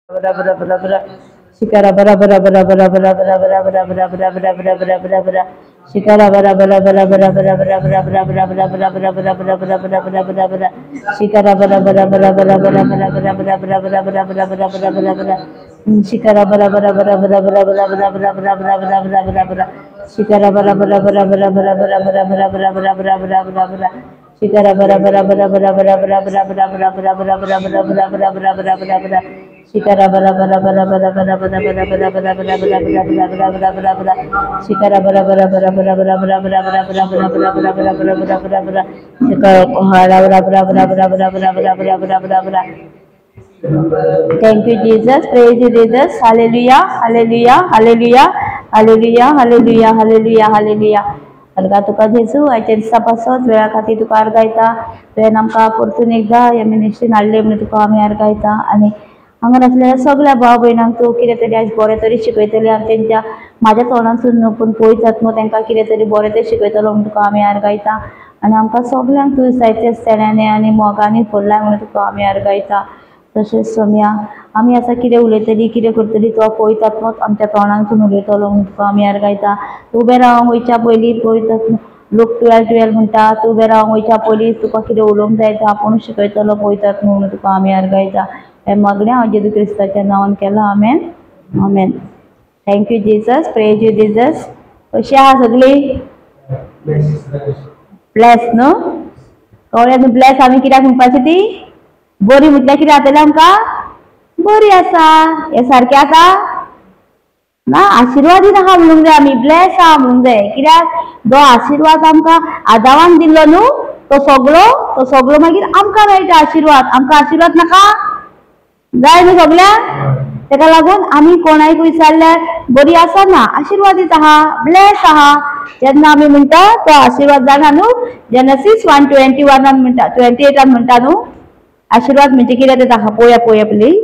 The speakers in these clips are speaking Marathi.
bra bra bra bra shikara bra bra bra bra bra bra bra bra bra bra bra bra bra bra bra shikara bra bra bra bra bra bra bra bra bra bra bra bra bra bra bra bra bra bra bra shikara bra bra bra bra bra bra bra bra bra bra bra bra bra bra bra bra shikara bra bra bra bra bra bra bra bra bra bra bra bra bra shikara bra bra bra bra bra bra bra bra bra bra bra bra bra shikara bra bra bra bra bra bra bra bra bra bra bra bra bra bra bra bra bra bra shikara bra bra bra bra bra bra bra bra bra bra bra bra bra bra bra bra shikara bra bra bra bra bra bra bra bra bra bra bra bra bra bra bra bra bra shikara bra bra bra bra bra bra bra bra bra bra bra. Thank you, Jesus. Praise you, Jesus. Hallelujah, hallelujah, hallelujah, hallelujah, hallelujah, hallelujah, hallelujah. अलगा तुका जेजू आयच्या दिसा पासत वेळा खातीर तुका आर्गायता तुवें आमकां परतून एकदा ह्या मिनिस्ट्रीन हाडले म्हणून तुका आमी आर्गायता आनी हांगा आसलेल्या सगळ्या भाव भयणांक तूं कितें तरी आयज बरें तरी शिकयतलें आनी तेंच्या म्हाज्या तोंडांतसून न्हू पूण पळयतात न्हू तांकां कितें तरी बरें तें शिकयतलो म्हणून तुका आमी आर्गायता आनी आमकां सगळ्यांक तूं जायत्या स्तेड्यांनी आनी मोगांनी भरलां म्हणून तुका आमी आर्गायता तशेंच सोम्या आमी आसा कितें उलयतली कितें करतली तो पळयतात न्हू आमच्या तोंडांतसून उलयतलो म्हणून तुका आमी आर्गायता तूं उबें रावंक वयच्या पयलीं पळयतात लोक टुवेल म्हणटा तूं उबें रावंक वयच्या पयलीं तुका कितें उलोवंक जाय तें आपूण शिकयतलो पळयतात न्हू म्हणून तुका आमी आर्गायता हें मागणें हांव जेजू क्रिस्ताच्या नांवान केलां आमेन आमेन. Thank you Jesus. Praise you Jesus. कशी आहा सगळीं ब्लेस न्हू कळ्ळें न्हू ब्लेस आमी कित्याक म्हणपाची ती बरी म्हटल्यार कितें जातलें आमकां बरी आसा हें सारकें आसा ना आशिर्वादीत आहा म्हणूंक जाय आमी ब्लेस आहा म्हणूंक जाय कित्याक जो आशिर्वाद आमकां आदावान दिल्लो न्हू तो सगळो मागीर आमकां मेळटा आशिर्वाद आमकां आशिर्वाद नाका जाय न्हू सगळ्यांक तेका लागून आमी कोणायक विचारल्यार बरी आसा ना आशिर्वादीत आहा ब्लेस आहा जेन्ना आमी म्हणटा तो आशिर्वाद जाणा न्हू जेनेसीस 1:21 म्हणटा 28 म्हणटा न्हू आशीर्वाद म्हणजे कितें तें ताका पळोवया प्लीज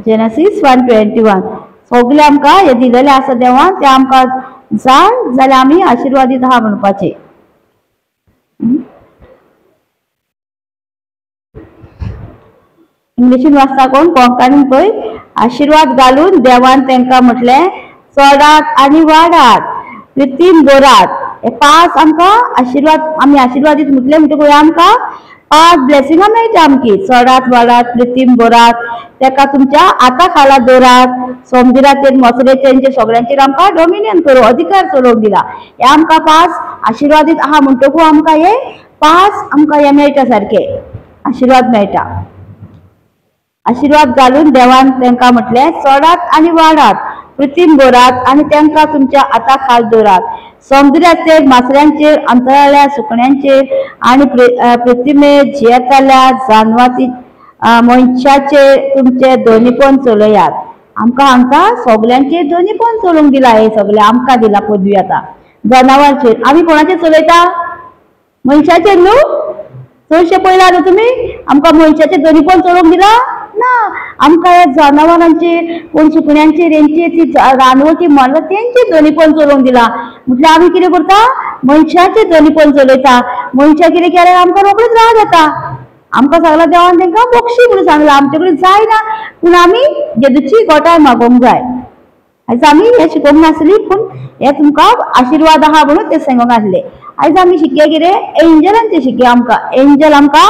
जेनेसीस 1:21 सगळें आमकां हें दिलेलें आसा देवान तें आमकां जाय जाल्यार आमी आशिर्वादीत आहा म्हणपाचें. इंग्लिशीन वाचता कोण कोंकणीन पळय आशिर्वाद घालून देवान तांकां म्हटलें चडात आनी वाडात प्रितीन दवरात हे 5 आमकां आशिर्वाद आमी आशिर्वादीत म्हटलें म्हणटकूच आमकां 5 ब्लेसिंगां मेळटा आमची चडात वाडात प्रितीन दवरात तेका तुमच्या हाता खाला दवरात समुद्राचेर मोसरेचेर सगळ्यांचेर आमकां डॉमिनियन करूं अधिकार चलोवंक दिला हे आमकां 5 आशिर्वादीत आहा म्हणटकूच आमकां हे 5 आमकां हे मेळटा सारकें आशिर्वाद मेळटा. आशिर्वाद घालून देवान तांकां म्हटलें चडात आनी वाडात प्रितीन दवरात आनी तांकां तुमच्या हाता खाल दवरात समुद्राचेर मासऱ्यांचेर अंतराळ्या सुकण्यांचेर आनी पृथ्वीमेर जियेताल्या जानवाती मनशाचेर तुमचे दोनीपण चलयात आमकां हांगा सगळ्यांचेर दोनीपण चलोवंक दिला हे सगळें आमकां दिला पदवी आतां जनावरांचेर आमी कोणाचेर चलयता मनशाचेर न्हू चडशें पळयलां न्हू तुमी आमकां मनशाचेर दोनीपण चलोवंक दिला ना आमकां ह्या जनावरांचेर कोण सुकण्यांचेर हेंचेर ती रानवटी मारला तेंचेर दोनीपण चलोवंक दिला म्हटल्यार आमी कितें करता मनशाचेर दोनीपण चलयता मनशां कितें केल्यार आमकां रोखडीच राग येता आमकां सांगलां देवान तांकां बक्षी म्हणून सांगलां आमचे कडेन जायना पूण आमी जेजूची गोठाय मागोवंक जाय आयज आमी हें शिकोवंक नासली पूण हें तुमकां आशिर्वाद आहा म्हणून तें सांगूंक आसलें आयज आमी शिकया कितें एंजलांचें शिकया आमकां एंजल आमकां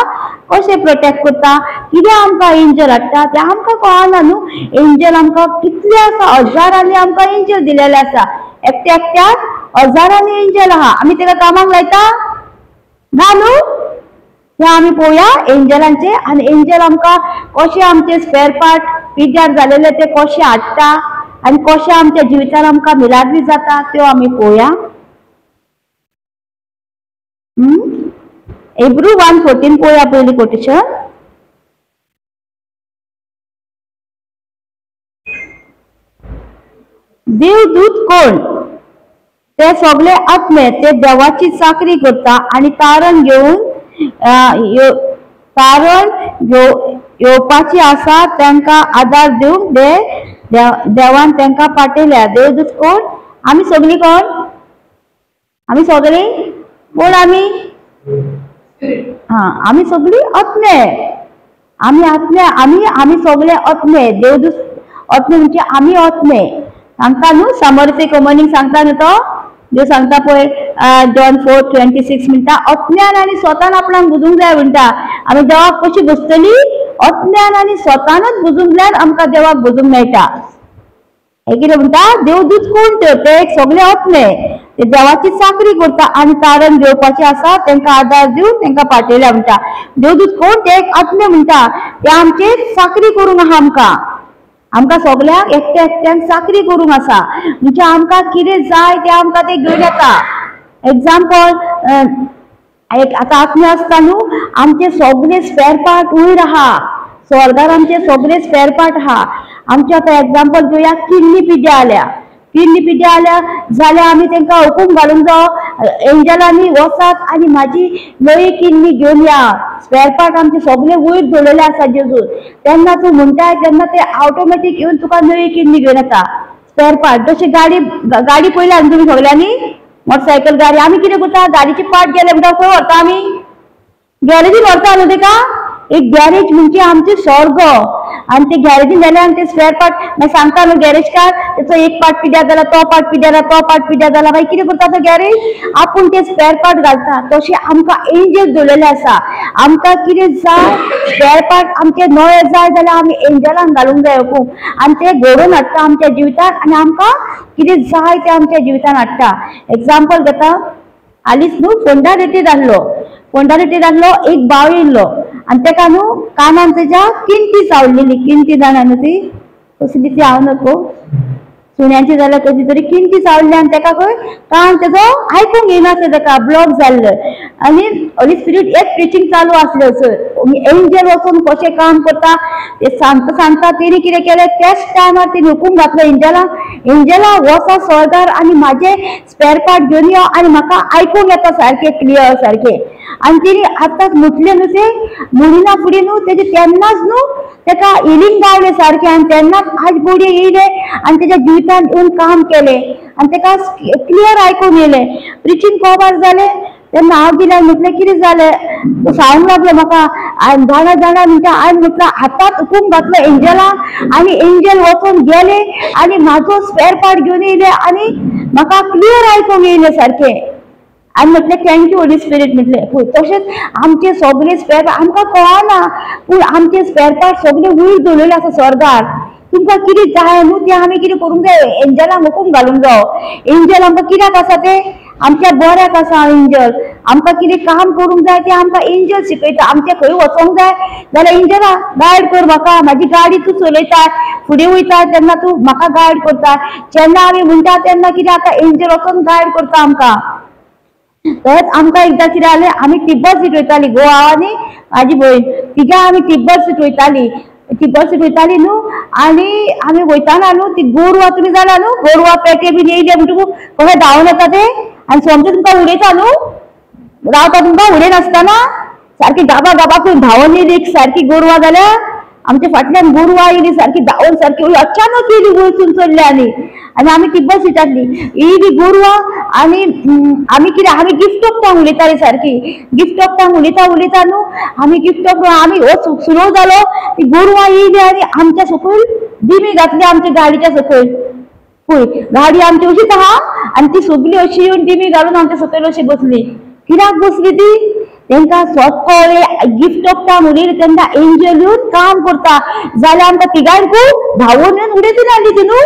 कशें प्रोटेक्ट करता कितें आमकां एंजल हाडटा तें आमकां कळना न्हू एंजल आमकां कितले आसा हजारांनी आमकां एंजल दिलेले आसा एकट्याक हजारांनी एंजल आहा आमी ताका कामाक लायता ना न्हू हें आमी पळोवया एंजलांचे आनी एंजल आमकां कशें आमचे स्पेर पार्ट पिड्ड्यार जालेले ते कशें हाडटा आनी कशें आमच्या जिवितान आमकां मिलाग्री जाता त्यो आमी पळोवया. Hebrew 1:14 पळोवया पयलीं कोटेशन देवदूत कोण ते सगळे आत्मे ते देवाची चाकरी करता आनी तारण येवपाची आसा तांकां आदार दिवंक देवान तांकां पाठयल्या. देवदूत कोण आमी सगळीं कोण आमी सगळीं कोण आमी आमी सगळीं आत्मे आम्ही आत्मे, आम्ही सगळे आत्मे, देवदूत आत्मे म्हणजे आम्ही आत्मे सांगता न्हू. समर्थ कमनीक सांगता न्हू तो देव सांगता पळय जॉन 4:26 म्हणटा आत्म्यान आनी स्वतान आपणाक बुजूंक जाय म्हणटा. आमी देवाक कशी बुजतली? आत्म्यान आनी स्वतानच बुजूंक जाय, आमकां देवाक बुजूंक मेळटा. हे कितें म्हणटा? देवदूत कोण ते एक सगळे आत्मे, ते देवाची चाकरी करता आनी तारण घेवपाचे आसा तांकां आदार दिवन तांकां पाठयल्या म्हणटा. देवदूत कोण? ते एक आत्मे म्हणटा. ते आमची चाकरी करूंक आहा आमकां सगळ्यांक एकट्या एकट्यान चाकरी करूंक आसा. म्हणजे आमकां कितें जाय ते आमकां ते घेवन येता. एग्जाम्पल आता आत्मे आसता न्हू, आमचे सगळे स्पेअर पार्ट वयर आहा स्वर्गार, आमचे सगळे स्पेअर पार्ट आहा. आमचे आता एग्जाम्पल घेवया, किडनी पिड्ड्यार आल्या जाल्यार आमी तांकां हुकूम घालूंक जावो एंजलांनी वचात आनी म्हाजी नवी किडनी घेवन या. स्पेअर पार्ट आमचे सगळे वयर दवरलेले आसा जेजून. तेन्ना तूं म्हणटाय तेन्ना ते ऑटोमॅटीक येवन तुका नवी किडनी घेवन येता. स्पेअर पार्ट जशी गाडी पयल्या न्हू तुमी सगळ्यांनी, मोटरसायकल गाडी. आमी कितें करता? गाडीचे पार्ट गेले म्हणटा खंय व्हरता? आमी गॅरेजीन व्हरता न्हू तेका. एक गॅरेज म्हणजे आमचे स्वर्ग, आणि ते गॅरेजीन गेल्यार ते स्पेअर पार्ट सांगता न्हू गॅरेजकार, त्याचो एक पार्ट पिड्ड्यार जाला, तो पार्ट पिड्ड्यार जाला, तो पार्ट पिड्ड्यार जाला. मागीर कितें करता तो गॅरेज? आपूण ते स्पेअर पार्ट घालता. तशें आमकां एंजल दवरलेले आसा. आमकां कितें जाय स्पेअर पार्ट आमचे नवे जाय जाल्यार आमी एंजलांक घालूंक जाय हुकूम, आनी ते घडोवन हाडटा आमच्या जिवितांत, आनी आमकां कितें जाय ते आमच्या जिवितांत हाडटा. एग्जाम्पल घेता, हालींच न्हू फोंडारेटीर आहलो एक भाव येयल्लो आनी तेका न्हू कानान तेज्या किंती चावलेली. किंती जाणा न्हू ती कसली ती हांव नको सुण्याची जाल्यार कशी तरी किंती चावल्ली, आनी तेका खंय कान तेजो आयकूंक येयनासलें, तेका ब्लॉक जाल्लें. आनी हॉली स्पिरीट एक प्रिचींग चालू आसलें थंय. एंजल वचून कशें काम करता ते सांगता तेणी कितें केलें, त्याच टायमार तेणी हुकूम घातलो एंजला वचा स्वर्गार आनी म्हाजे स्पेअर पार्ट घेवन यो आनी म्हाका आयकूंक येता सारकें क्लियर सारकें. आनी तेणी आतांच म्हटलें न्हू, ते मुडिना फुडें न्हू तेजे तेन्नाच न्हू तेका हिलींग गावलें सारकें, आनी तेन्नाच आज बोडये येयले आनी तेज्या जिवितांत येवन काम केलें आनी तेका क्लियर आयकूंक येयलें. प्रिचींग कोवार जालें तेन्ना हांव गेल्यार म्हटलें कितें जालें, तो सांगूंक लागलो म्हाका जाणा म्हणटा. हांवें म्हटलं आतांच हुकूम घातलो एंजलाक आनी एंजल वचून गेले आनी म्हाजो स्पेअर पार्ट घेवन येयले आनी म्हाका क्लियर आयकूंक येयलें सारकें. आनी म्हटलें थँक्यू हॉली स्पिरीट म्हटलें. पळय तशेंच आमचे सगळे स्पेअर पार्ट आमकां कळना, पूण आमचे स्पेअर पार्ट सगळे वयर दवरलेले आसा स्वर्गार. तुमकां कितें जाय न्हू तें आमी कितें करूंक जाय, एंजलांक हुकूम घालूंक जावो. एंजल आमकां कित्याक आसा ते आमच्या बऱ्याक आसा. एंजल आमकां कितें काम करूंक जाय तें आमकां एंजल शिकयता. आमचे खंय वचोंक जाय जाल्यार एंजला गायड कर म्हाका, म्हाजी गाडी तूं चलयता, फुडें वयता तेन्ना तूं म्हाका गायड करता. जेन्ना आमी म्हणटा तेन्ना कितें जाता, एंजल वचून गायड करता आमकां. तर आमकां एकदां कितें जालें, आमी तिब्बत सीट वयताली घोव आनी म्हाजी भयण तिगा आमी तिब्बत सीट वयताली न्हू. आनी आमी वयताना न्हू ती गोरवां तुमी जाणा न्हू, गोरवां पेटे बीन येयले म्हणटकूच कशें धांवन येता ते आनी सोमतें तुमकां उडयता न्हू, रावता तुमकां उडय नासतना सारकी गाबा करून धांवन येयली सारकी गोरवां. जाल्यार आमच्या फाटल्यान गोरवां येयली सारकी धांवन सारकी अचानक येयली वयरसून चडली आनी आमी तिब्बत सिटांतली येयली गोरवां. आनी आमी कितें आमी गिफ्ट ऑफ टांग उलयताली सारकी गिफ्ट ऑफ टांग उलयता न्हू. आमी गिफ्ट ऑफ आमी हो सुरू जालो, ती गोरवां येयली आनी आमच्या सकयल दिमी घातली आमच्या गाडीच्या सकयल. पळय गाडी आमची अशीच आहा आनी ती सगळी अशी येवन दिमी घालून आमच्या सकयल अशी बसली. कित्याक बसली ती? तांकां स्वता गिफ्ट ऑफ टांग उलयली तेन्ना एंजल येवन काम करता जाल्यार आमकां तिगांयकूय धांवन येवन उडयतली आसली ती न्हू.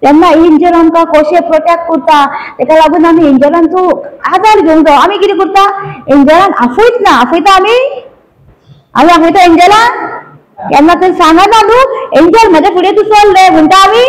तेन्ना एंजल आमकां कशें प्रोटेक्ट करता, ताका लागून आमी एंजलांचो आदार घेवंक जाय. आमी कितें करता, एंजलांक आफयता आमी आफयता एंजलांक. केन्ना तर सांगना न्हू एंजल म्हज्या फुडें तूं चल रे म्हणटा आमी,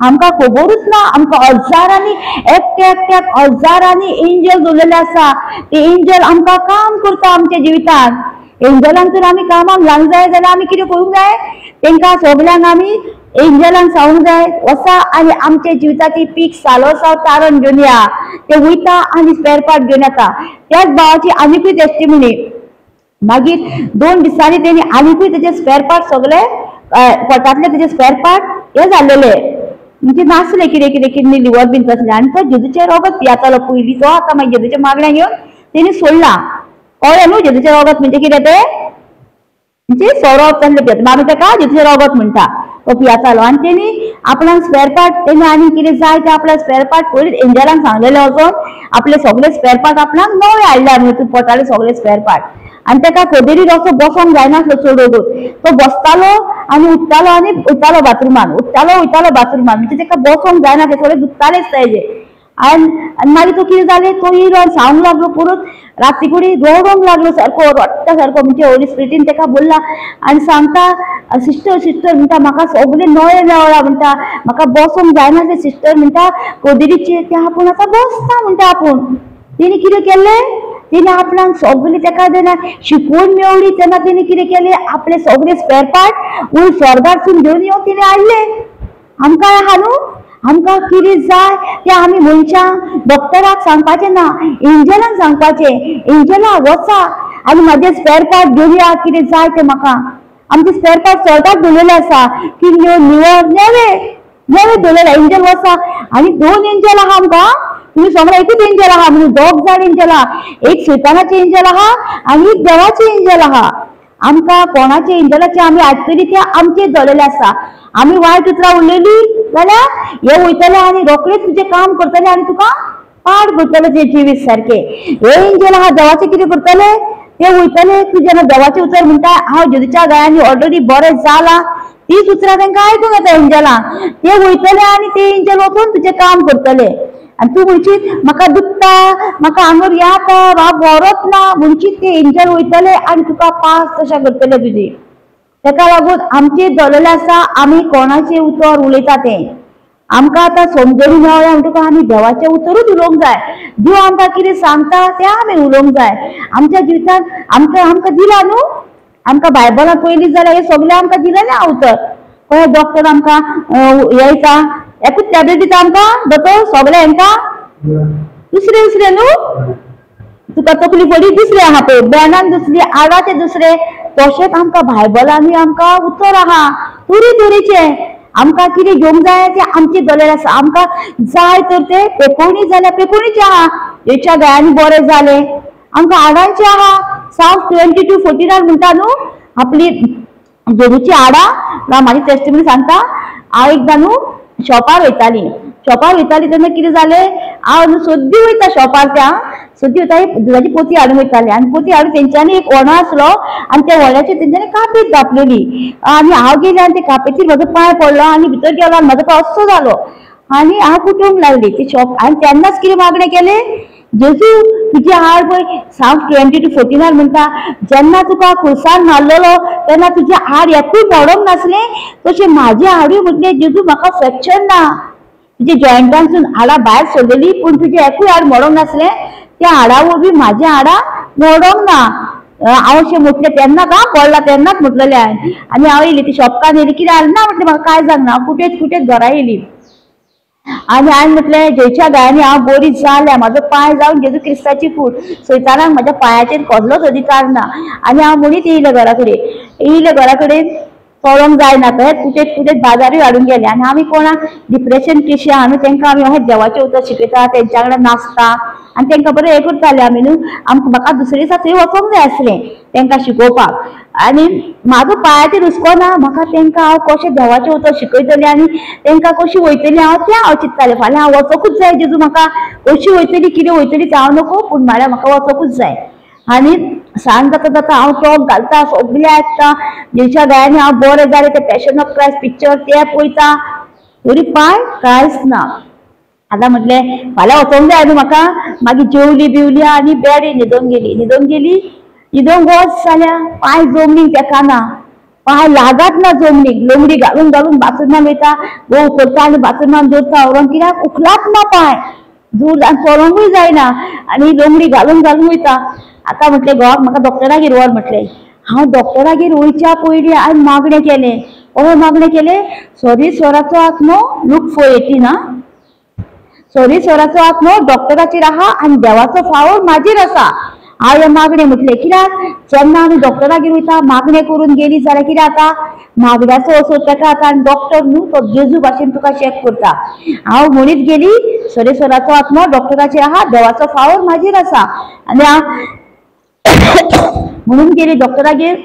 आमकां खबरूच ना. आमकां हजारांनी एकट्याक हजारांनी एंजल दवरलेले आसा. ते एंजल आमकां काम करता आमच्या जिवितांत. एंजलांक जर आमी कामाक लावंक जाय जाल्यार आमी कितें करूंक जाय, तांकां सगळ्यांक आमी एंजलांक सांगूंक जाय वचा आनी आमच्या जिविताची पीक सालोसाव तारण घेवन या. ते वयता आनी स्पेअर पार्ट घेवन येता. त्याच भावाची आनीकूय टेस्टिमोनी. मागीर 2 दिसांनी तेणी आनीकूय तेजे स्पेअर पार्ट सगळे पोटांतले तेजे स्पेअर पार्ट हे जाल्लेले म्हणजे नासले कितें किडनी लिवर बीन तसले. आनी तो जेजूचें रगत पियातालो पयलीं. तो आतां मागीर जेजूच्या मागण्या घेवन तेणी सोडला. कळ्ळें न्हू जेजूचें रगत म्हणजे कितें तें. म्हणजे सोरोप जाल्ले पियेता आमी ताका जितले रगत म्हणटा तो पियेतालो आनी तेणी आपणाक स्पेर पार्ट तेणी आनी कितें जाय ते आपल्याक स्पेर पार्ट पयलींच एंजलांक सांगलेले वचोन आपले सगळे स्पेर पार्ट आपणाक नवे हाडले आमी पोटाले सगळे स्पेर पार्ट आनी ताका कदेरीत असो बसोंक जायनासलो चड वगत तो बसतालो आनी वयतालो बाथरुमान वयतालो बाथरुमान म्हणजे ताका बसोंक जायना ते सगळे दुखतालेच तेजे आनी मागीर तो कितें जालें तो येयलो आनी सांगूंक लागलो परत राती कुडी रडोंक लागलो सारको रडटा सारको म्हणजे होली स्पिरिटीन ताका बोल्ला आनी सांगता सिस्टर सिस्टर म्हणटा म्हाका सगळे नळे मेवळा म्हणटा म्हाका बसोंक जायना ते सिस्टर म्हणटा कदेरीचेर ते आपूण आतां बसता म्हणटा आपूण तेणी कितें केलें तेणी आपणाक सगळी ताका जेन्ना शिकवण मेवली तेन्ना तेणी कितें केलें आपले सगळे स्पेर पार्ट वयर स्वर्गासून घेवन येवन तेणी हाडले आमकां आहा न्हू आमकां कितें जाय तें आमी मनशांक डॉक्टराक सांगपाचें ना एंजलांक सांगपाचें एंजला वचा आनी म्हाजे स्पेर पार्ट घेवन या कितें जाय तें म्हाका आमचे स्पेर पार्ट स्वर्गाक दवरलेले आसा किल्ल्यो निवळ नेवे नेवे दवरलेले एंजल वचा आनी 2 एंजल आहा आमकां तुम्ही समजा एकूच एंजल आहा म्हणजे 2 जाण एंजल आहा एक शैतानाचे एंजल आहा आनी एक देवाचे एंजल आहा आमकां कोणाचे एंजलाचे आमी आयकतली ते आमचे दवरलेले आसा आमी वायट उतरां उलयली जाल्यार हे वयतले आनी रोखडेच तुजें काम करतले आनी तुका पाड करतले ते जिवीत सारके हे एंजल आहा देवाचे कितें करतले ते वयतले तूं जेन्ना देवाचे उतर म्हणटा हांव जेजूच्या गायांनी ऑलरेडी बरें जाला तीच उतरां तांकां आयकूंक येता एंजलांक ते वयतले आनी ते एंजल वचून तुजें काम करतले आनी तूं म्हणशी म्हाका दुखता म्हाका आंगोर येता वा बरोच ना म्हणशी ते एंजल वयतले आनी तुका पास तशें करतले तुजी ताका लागून आमचे दवरलेले आसा आमी कोणाचें उतर उलयता तें आमकां आतां समजणी मेवल्या म्हणटकच आमी देवाचें उतरूच उलोवंक जाय देव आमकां कितें सांगता तें आमी उलोवंक जाय आमच्या जिवितांत आमकां दिला न्हू आमकां बायबलांत पयलीं जाल्यार हे सगळें आमकां दिलें ना उतर खंय डॉक्टर आमकां हे दिता एकूच टॅबलेट दिता आमकां दोतोर सगळें हांकां दुसरें दुसरें न्हू तुका तकली पडी दुसरें आहा पळय बेनान दुसरी आडाचे दुसरे तशेंच आमकां बायबलांनी आमकां उतर आहा तरेतरेचे आमकां कितें घेवंक जाय तें आमचे दवरलेलें आसा आमकां जाय तर ते पेकोवणी जाल्यार पेकोवणीचे आहा हेच्या गायांनी बरें जालें आमकां हाडांचे आहा साम 22:14 म्हणटा न्हू आपली जेजूची हाडां म्हाजी टेस्टिमनी सांगता हांव एकदां न्हू शॉपार वयताली तेन्ना कितें जालें हांव न्हू सद्दी वयता शॉपार त्या सद्दी वयता दुदाची पोती हाडूंक वयतालें आनी पोती हाडून तेंच्यांनी एक व्हणो आसलो आनी त्या व्हण्याचेर तेंच्यांनी कापीत घातलेली आनी हांव गेलें आनी ते कापेचेर म्हाजो पांय पडलो आनी भितर गेलो आनी म्हाजो पांय अस्सो जालो आनी हांव कुटूंक लागली ते शॉप आनी तेन्नाच कितें मागणें केलें जेजू तुजी हाड पळय साम 22:14 म्हणटा जेन्ना तुका खुर्सार मारलेलो तेन्ना तुजें हाड एकूय मोडोंक नासलें तशें म्हाजें हाडूय म्हटलें जेजू म्हाका फ्रॅक्चर ना तुजे जॉयंटांसून हाडां भायर सरलेली पूण तुजें एकूय हाड मोडोंक नासलें त्या हाडा वरवीं म्हाजें हाडां मोडोंक ना हांव अशें म्हटलें तेन्ना का पडला तेन्नाच म्हटलेलें हांवें आनी हांव येयली ती शॉपकान येयली कितें जालें ना म्हटलें म्हाका कांय जावना कुठेच घरा येयली आनी हांवें म्हटलें जेच्या गायांनी हांव बरी जाल्या म्हाजो पांय जावन जेजू क्रिस्ताची फूट सैतानाक म्हाज्या पांयाचेर कसलोच अधिकार ना आनी हांव म्हणीत येयलें घरा कडेन चलोंक जायना तर कुठेच बाजारूय हाडून गेले आनी आमी कोणाक डिप्रेशन केशी आहा न्हू तांकां आमी अशें देवाचें उतर शिकयता तेंच्या कडेन नाचता आनी तांकां बरें हें करताले आमी न्हू म्हाका दुसरे दिसा थंय वचोंक जाय आसलें तांकां शिकोवपाक आनी म्हाजो पांयाचेर हुस्को ना म्हाका तांकां हांव कशें देवाचें उतर शिकयतलें आनी तांकां कशी वयतलीं हांव चिंत्तालें फाल्यां हांव वचोंकूच जाय जेजू म्हाका कशी वयतली कितें वयतली तें हांव नकळो पूण म्हळ्यार म्हाका वचोंकूच जाय आनी सांज जाता हांव टॉप घालता सगळें आयकता जेच्या गायांनी हांव बरें जालें ते पॅशन ऑफ क्रायस्ट पिक्चर ते पळयता तरी पांय कांयच ना आतां म्हटलें फाल्यां वचोंक जाय न्हू म्हाका मागीर जेवली बिवली आनी बेडी न्हिदोंक गेली वच जाल्यार पांय जमनीक तेकाना पांय लागत ना जमनीक लोंगडी घालून बाथरुमान वयता घोव करता आनी बाथरुमान दवरता व्हरोन कित्याक उखलात ना पांय दूर चलोंकूय जायना आनी लोंगडी घालून वयता आतां म्हटलें घोवाक म्हाका डॉक्टरागेर व्हर म्हटलें हांव डॉक्टरागेर वयच्या पयलीं हांवें मागणें केलें मागणें केलें सरीसराचो आत्मो लूक 4:18 सरीसराचो आत्मो डॉक्टराचेर आहा आनी देवाचो फावो म्हाजेर आसा हांव हें मागणें म्हटलें कित्याक जेन्ना आमी डॉक्टरागेर वयता मागणें करून गेली जाल्यार कितें जाता मागण्याचो असो ताका आतां आनी डॉक्टर न्हू तो जेजू भाशेन तुका चॅक करता हांव म्हणीत गेली सरीसराचो आत्मो डॉक्टराचेर आहा देवाचो फावो म्हाजेर आसा आनी हांव म्हणून गेली डॉक्टरागेर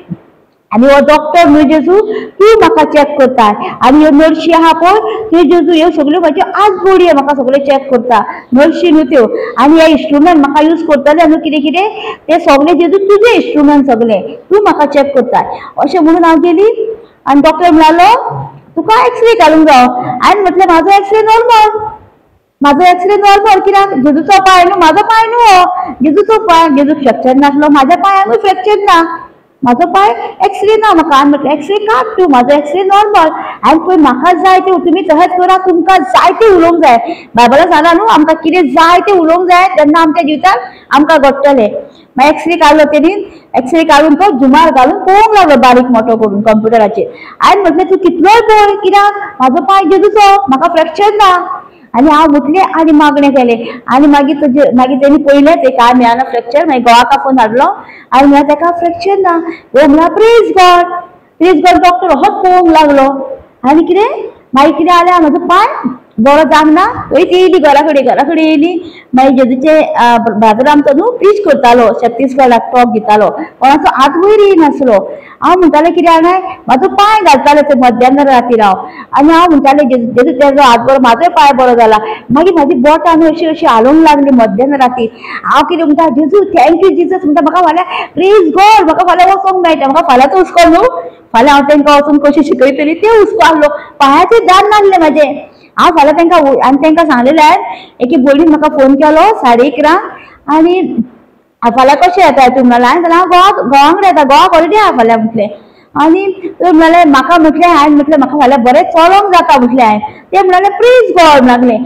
आनी हो डॉक्टर न्हू जेजू तूं म्हाका चॅक करता आनी ह्यो नर्शी आहा पळय त्यो जेजू ह्यो सगळ्यो म्हाज्यो आजबोडी म्हाका सगळ्यो चॅक करता नर्शी न्हू त्यो आनी हे इंस्ट्रुमेंट म्हाका यूज करतले न्हू कितें कितें ते सगळे जेजू तुजे इंस्ट्रुमेंट सगळे तूं म्हाका चॅक करता अशें म्हणून हांव गेली आनी डॉक्टर म्हणालो तुका एक्सरे काडूंक जाय हांवें म्हटलें म्हाजो एक्सरे नॉर्मल कित्याक जेजूचो पांय न्हू म्हाजो पांय न्हू हो जेजूचो पांय जेजू फ्रॅक्चर नासलो म्हाज्या पांयानूय फ्रॅक्चर ना म्हाजो पांय एक्सरे ना म्हाका हांवें म्हटलें एक्सरे काड तूं म्हाजो एक्सरे नॉर्मल हांवें पळय म्हाका जाय तें तुमी तशेंच करा तुमकां जाय तें उलोवंक जाय बायबलान सांगला न्हू आमकां कितें जाय तें उलोवंक जाय तेन्ना आमच्या जिवितांत आमकां घडटलें मागीर एक्सरे काडलो तेणी एक्सरे काडून तो जुमार घालून पळोवंक लागलो बारीक मोठो करून कंप्युटराचेर हांवें म्हटलें तूं कितलोय पळय कित्याक म्हाजो पांय जेजूचो म्हाका फ्रॅक्चर ना आनी हांव म्हटलें आनी मागणें केलें आनी मागीर तेणी पळयलें तें कांय मेळना फ्रॅक्चर मागीर घोवाक फोन हाडलो आनी म्हळ्यार तेका फ्रॅक्चर ना हो म्हळ्यार प्रेज गॉड डॉक्टर होच पळोवंक लागलो आनी कितें मागीर कितें जालें म्हाजो पांय बरो जावंक ना वयत येयली घरा कडेन येयली मागीर जेजूचे भाजर आमचो न्हू प्रीच करतालो छत्तीसगडाक टॉक दितालो कोणाचो हात वयर येयनासलो हांव म्हणटालें कितें जालें म्हाजो पांय घालतालें थंय मध्यान रातीर हांव आनी हांव म्हणटालें जेजू तेजो हात बरो म्हाजोय पांय बरो जाला मागीर म्हाजी बोटां न्हू अशी हालोवंक लागली मध्यान रातीर हांव कितें म्हणटा जेजू थँक्यू जीसस म्हणटा म्हाका फाल्यां प्रेज गॉड म्हाका फाल्यां वचोंक मेळटा म्हाका फाल्यांचो हुस्को न्हू फाल्यां हांव तांकां वचून कशी शिकयतली तें हुस्को आहलो पांयाचेर दाग नासलें म्हाजें हांव फाल्यां तांकां आनी तांकां सांगलेलें एके भयणीन म्हाका फोन केलो 11:30 आनी फाल्यां कशें येता तूं म्हणलें हांवें घोवा कडेन येता घोवाक हॉलिडे आहा फाल्यां म्हटलें आनी म्हणलें म्हाका म्हटलें हांवें म्हटलें म्हाका फाल्यां बरें चलोंक जाता म्हटलें हांवें तें म्हणलें प्लीज गॉड लागलें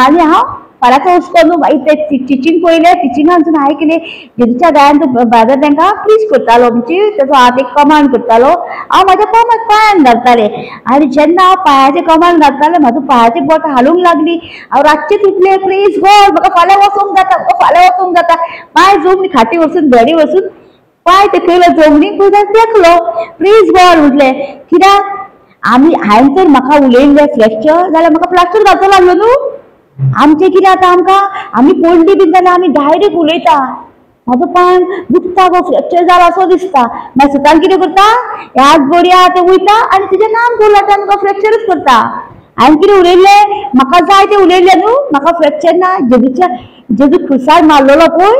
आनी हांव फाल्यांचो हुस्को न्हू मागीर तें टिचींग पळयलें टिचींगानसून आयकलें जेजूच्या गायन बाजार तांकां प्लीज करतालो म्हणजे तेजो हात एक कमांड करतालो हांव म्हाज्या पांयान घालतालें आनी जेन्ना हांव पांयाचेर कमांड घालतालें म्हाजो पांयाची बोटां हालूंक लागली हांव रातचें उठलें प्लीज गॉड म्हाका फाल्यां वचोंक जाता पांय जमनी खाटी वचून बेडी वचून पांय तेकयलो जमनीक तेकलो प्लीज गॉड म्हटलें कित्याक हांवें तर म्हाका उलयल्लें फ्रॅक्चर जाल्यार म्हाका प्लास्टर घालचो लागलो न्हू आमचें कितें आतां आमकां आमी पडलीं बीन जाल्यार आमी डायरेक्ट उलयता म्हाजो पांय दुखता गो फ्रॅक्चर जाला असो दिसता मागीर सुतान कितें करता ह्याच बरी आहा तें वयता आनी तिजें नाम करून आमकां फ्रॅक्चरच करता हांवें कितें उलयल्लें म्हाका जाय तें उलयल्लें न्हू म्हाका फ्रॅक्चर ना जेजू खुर्सार मारलेलो पळय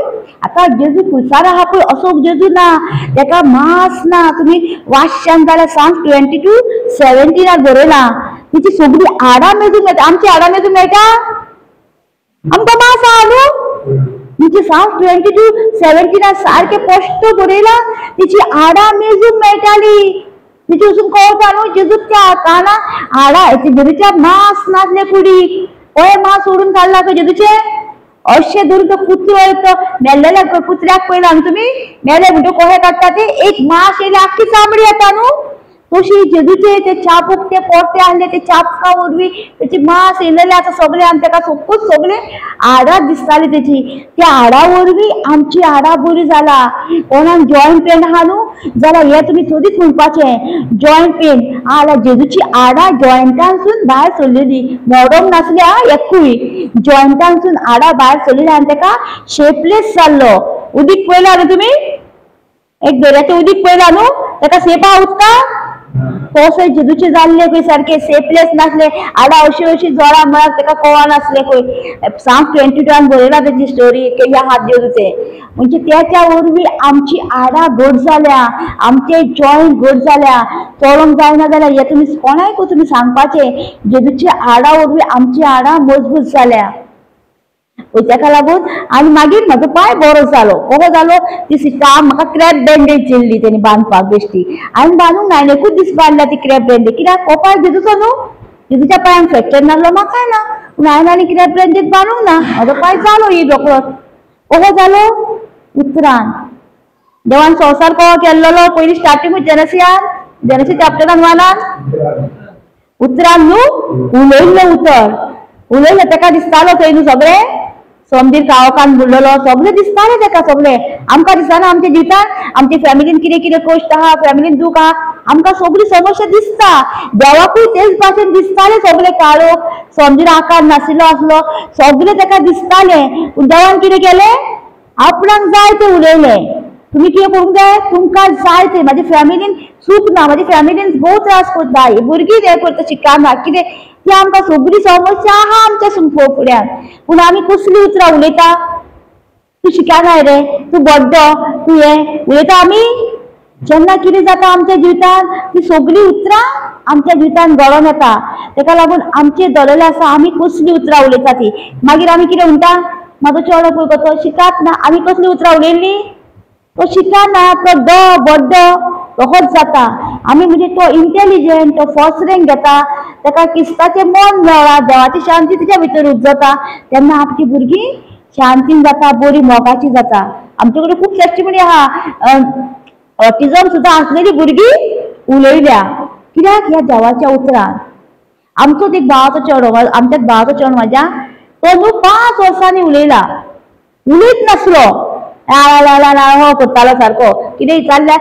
आतां जेजू खुर्सार आहा पळय असो जेजू ना तेका मांस ना तुमी वाचशान जाल्यार Psalm 22:17 बरयलां तिची सगळीं हाडां मेजूंक मेळटा आमची हाडां मेजूंक मेळटा आमकां मांस आहा न्हू तिची Psalm 22:17 सारकें स्पश्ट बरयलां तिची हाडां मेजूंक मेळटाली तिची वचून कळटा न्हू जेजू त्या हाताना हाडां जेजूच्या मांस नासले कुडीक पळय मांस सोडून काडला खंय जेजूचे अशें धरून तो कुत्रो येतो मेल्लेल्या कुत्र्याक पळयलां न्हू तुमी मेले म्हणटो कशें काडटा ते एक मांस येयलें आख्खी चामडी येता न्हू तशी जेजूचे ते चाबूक ते पोरते आहले ते चाबका वरवीं तेची मांस येयलेलें आतां सगळें आनी तेका सगळें हाडां दिसतालीं तेची त्या हाडा वरवीं आमची हाडां बरी जाला कोणाक जॉयंट पेन आहा न्हू जाल्यार हें तुमी सोदीत म्हणपाचें जॉयंट पेन जाल्यार जेजूची हाडां जॉयंटांसून भायर सरलेलीं मोडोंक नासली हा एकूय जॉयंटांसून हाडां भायर सरलेलीं आनी तेका शेपलेस जाल्लो उदीक पळयलां न्हू तुमी एक दर्याचें उदीक पळयलां न्हू तेका शेपा उदका तशें जेजूचे जाल्ले खंय सारके सेफलेस नासले हाडां अशी जोरा म्हळ्यार तेका कळनासलें खंय Psalm 22 बरयला तेची स्टोरी केली हात जेजूचे म्हणजे त्याच्या वरवीं आमची हाडां घट जाल्या आमचे जॉयंट घट जाल्या चलोंक जायना जाल्यार हें तुमी कोणायक तुमी सांगपाचें जेजूच्या हाडां वरवीं आमची हाडां मजबूत जाल्या तेका लागून आनी मागीर म्हाजो पांय बरो जालो कसो जालो ती सिस्टर म्हाका क्रॅप बँडेज दिल्ली तेणी बांदपाक बेश्टी हांवें बांदूंक ना एकूच दीस बांदल्या ती क्रॅप बँडेज कित्याक हो पांय जेजूचो न्हू जेजूच्या पांयाक फ्रॅक्चर नासलो म्हाकाय ना पूण हांवें आनी क्रॅप बँडेज बांदूंक ना म्हाजो पांय जालो ही रोखडोच कसो जालो उतरान देवान संवसार कहो केल्लो पयलीं स्टार्टींग जेनेसीस चॅप्टरान 1 उतरान न्हू उलयल्लें तेका दिसतालो थंय न्हू सगळें समजीर काळोखान बुडलेलो सगळें दिसतालें तेका सगळें आमकां दिसना आमच्या जिवितान आमच्या फॅमिलीन कितें कितें कश्ट आहा फॅमिलीन दूख आहा आमकां सगळी समस्या दिसता देवाकूय तेच भाशेन दिसतालें सगळें काळोख समजीर आकार नाशिल्लो आसलो सगळें तेका दिसतालें पूण देवान कितें केलें आपणाक जाय तें उलयलें तुम्ही कितें करूंक जाय, तुमकां जाय ते म्हाज्या फॅमिलीन सूख ना, म्हाज्या फॅमिलीन भोव त्रास करता, ही भुरगीं हें करता शिकना कितें ती आमकां सगळी समस्या आहा आमच्या फुड्यान, पूण आमी कसली उतरां उलयता, तूं शिकना रे, तूं बड्डो, तूं हें उलयता आमी. जेन्ना कितें जाता आमच्या जिवितान ती सगळी उतरां आमच्या जिवितान घडोवन येता, तेका लागून आमचे दळलेले आसा आमी कसली उतरां उलयता ती. मागीर आमी कितें म्हणटा, म्हाजो चेडो पळय तो शिकात ना, आमी कसली उतरां उलयल्ली, तो शिकना, तो बड्डो तसोच जाता. आमी म्हणजे तो इंटेलिजंट, तो फर्स्ट रँक घेता, तेका किस्ताचें मन मेळ्ळा, देवाची शांती तिच्या भितर उजता, तेन्ना आमची भुरगीं शांतीन जाता, बरी मोगाची जाता. आमचे कडेन खूब टेस्टिमनी आहा, ऑटिझम सुद्धा असलेली भुरगीं उलयल्या, कित्याक ह्या देवाच्या उतरान. आमचो एक भावाचो चेडो, आमच्या भावाचो चेडो म्हाज्या, तो न्हू 5 वर्सांनी उलयला, उलयत नासलो, हो करतालो सारको, कितें विचारल्यार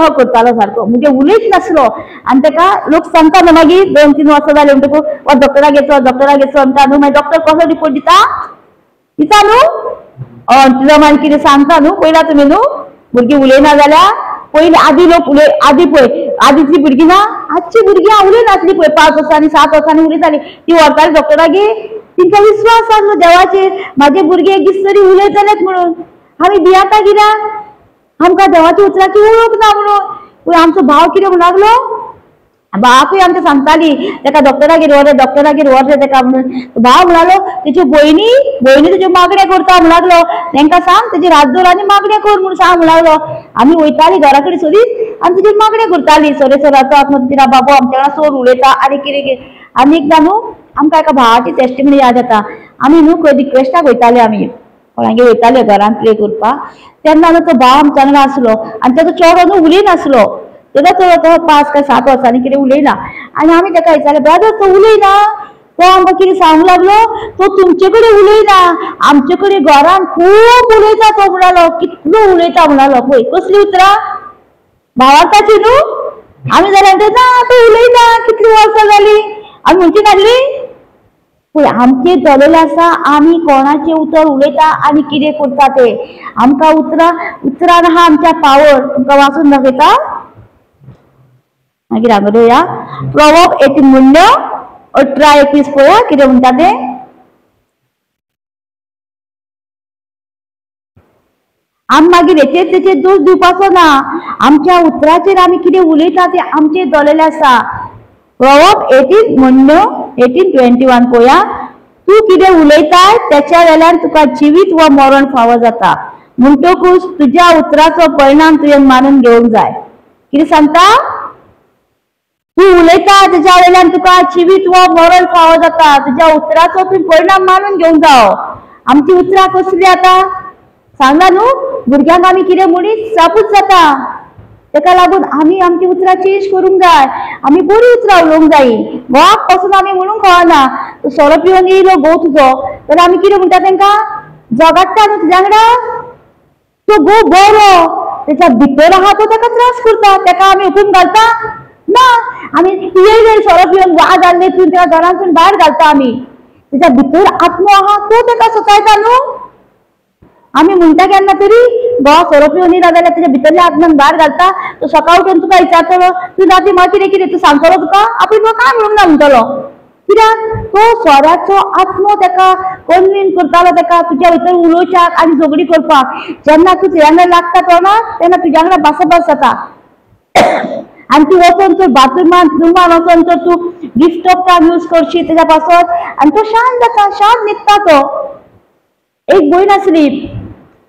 हो करतालो सारको, म्हणजे उलयत नासलो. आनी तेका लोक सांगता न्हू मागीर 2-3 वर्सां जाली म्हणटकूच डॉक्टराक घेचो म्हणटा न्हू, मागीर डॉक्टर कसो रिपोर्ट दिता न्हू, ऑटिझम कितें सांगता न्हू, पळयला तुमी न्हू, भुरगीं उलयना जाल्यार पयलीं आदी लोक आदी पळय आदींची भुरगीं ना, आजची भुरगीं उलयनासली पळय, 5 वर्सांनी 7 वर्सांनी उलयताली, ती व्हरताली डॉक्टरागेर, तिंका विश्वास आसलो देवाचेर, म्हाजे भुरगे एक दीस तरी उलयतलेच म्हणून. आमी भियाता कित्याक, आमकां देवाची उतराची वळख ना म्हणून. पूण आमचो भाव कितें म्हणूंक लागलो, भावाकूय आमकां सांगताली तेका डॉक्टरागेर व्हर रे तेका म्हणून. भाव म्हणलो तेच्यो भयणी तेज्यो मागण्या करता म्हणून लागलो, तांकां सांग तेजेर हात दवर आनी मागण्या कर म्हणून सांग म्हणून लागलो. आमी वयताली घरा कडेन सोदीत आनी तेजेर मागण्या करताली, सोराचो आत्महत्या बाबू आमच्या वांगडा चोर उलयता आनी कितें. आनी एकदां न्हू आमकां एका भावाची टेस्टिमनी याद येता, आमी न्हू खंय रिक्वेस्टाक वयताले, आमी कोणागेर वयताले घरान प्रे करपाक, तेन्ना न्हू तो भाव आमच्या वांगडा आसलो आनी तेजो चेडो न्हू उलयनासलो, तेका तो 5 काय 7 वर्सांनी कितें उलयना. आनी आमी तेका विचारलें, ब्रदर तो उलयना, तो आमकां कितें सांगूंक लागलो, तो तुमचे कडेन उलयना, आमचे कडेन घरान खूब उलयता तो म्हणलो, कितलो उलयता म्हणलो. पळय कसली उतरां भावार्थाची न्हू. आमी जाल्यार ना तो उलयना, कितलीं वर्सां जालीं आमी म्हणची नासली. पळय आमचे धरलेलें आसा, आमी कोणाचें उतर उलयता आनी कितें करता तें. आमकां उतरान आहा आमच्या पावर. तुमकां वाचून दाखयता, मागीर हांगा रोया प्रोवर्ब 18 म्हणलो 18-21 पळया कितें म्हणटा तें. आमी मागीर तेचेर दोश दिवपाचो ना, आमच्या उतराचेर आमी कितें उलयता तें आमचेर दवरलेलें आसा. प्रोवर्ब 18 म्हणलो 18-21 पळया. तूं कितें उलयताय तेच्या वेल्यान तुका जिवीत वा मरण फावो जाता, म्हणटकूच तुज्या उतराचो परिणाम तुवें मानून घेवंक जाय. कितें सांगता, तूं उलयता तेच्या वेल्यान तुका जिवीत वा मरण फावो जाता, तुज्या उतराचो तुवें परिणाम मानून घेवंक जायो. आमची उतरां कसली आतां सांगा न्हू, भुरग्यांक आमी कितें म्हणी शापूच जाता, तेका लागून आमी आमची उतरां चेंज करूंक जाय, आमी बरी उतरां उलोवंक जायी. घोवाक पासून आमी म्हणूंक कळना, तूं सोरो पिवन येयलो घोव तुजो जाल्यार आमी कितें म्हणटा तांकां, झगडटा न्हू तुज्या वांगडा, तो घोव बरो, तेच्या भितर आहा तो तेका त्रास करता, तेका आमी हुकूम घालता ना. आमी येयले सोरो पिवन वाज जाल्ले तूं तेका घरांतून भायर घालता, आमी तेच्या भितर आत्मो आहा तो तेका सतायता न्हू. आमी म्हणटा केन्ना तरी घोव सोरो पिवन येयला जाल्यार तेच्या भितरल्या आत्म्याक भायर घालता, तो सकाळ उठून तुका विचारतलो तूं जाती म्हाका कितें तूं सांगतलो, तुका आपूण तुका काय म्हणूंक ना म्हणटलो. कित्याक तो सोऱ्याचो आत्मो तेका कन्विन्स करतालो तेका तुज्या भितर उलोवच्याक आनी झगडी करपाक. जेन्ना तूं तुज्या वांगडा लागता तोंडाक तेन्ना तुज्या वांगडा भासाभास जाता. आनी तूं वचून तर बाथरुमान वचून तर तूं गिफ्ट ऑफ यूज करशी तेच्या पासत आनी तो शांत जाता, शांत न्हिदता. तो एक भयण आसली,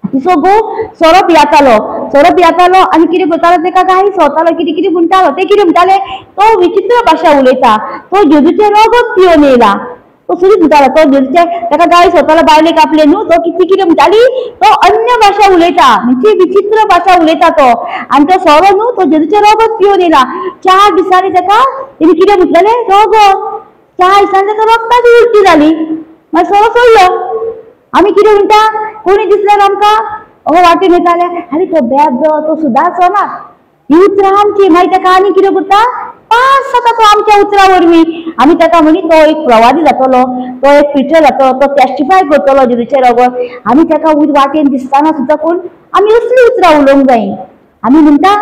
तिचो घोव सोरो पियातालो आनी कितें करतालो तेका काही सोतालो, कितें कितें म्हणटालो. ते कितें म्हणटाले, तो विचित्र भाशा उलयता, तो जेजूचे रोगत पिवन येयला, तो सुरीत म्हणटालो, तो जेजूचे तेका गाय सोतालो बायलेक आपले न्हू, तो कितें म्हणटाली, तो अन्य भाशा उलयता, म्हणजे विचित्र भाशा उलयता तो. आनी तो सोरो न्हू तो जेजूचे रोगत पिवन येयला. 4 दिसांनी तेका तेणी कितें म्हटलेलें, रोगत. 4 दिसांनी तेका रगताची उलटी जाली, मागीर सोरो सोडलो. आमी कितें म्हणटा, कोणी दिसल्यार आमकां वाटेन वयताले, आरे तो बेबदो तो सुदारचो ना, ही उतरां आमची. मागीर तेका आनी कितें करता, पास जाता तो आमच्या उतरां वरवीं. आमी ताका म्हणी तो एक प्रवादी जातलो, तो एक प्रिचर जातलो, तो टेस्टिफाय करतलो जेजूचे लागून. आमी ताका वाटेन दिसताना सुद्दां कोण आमी असली उतरां उलोवंक जाय. आमी म्हणटा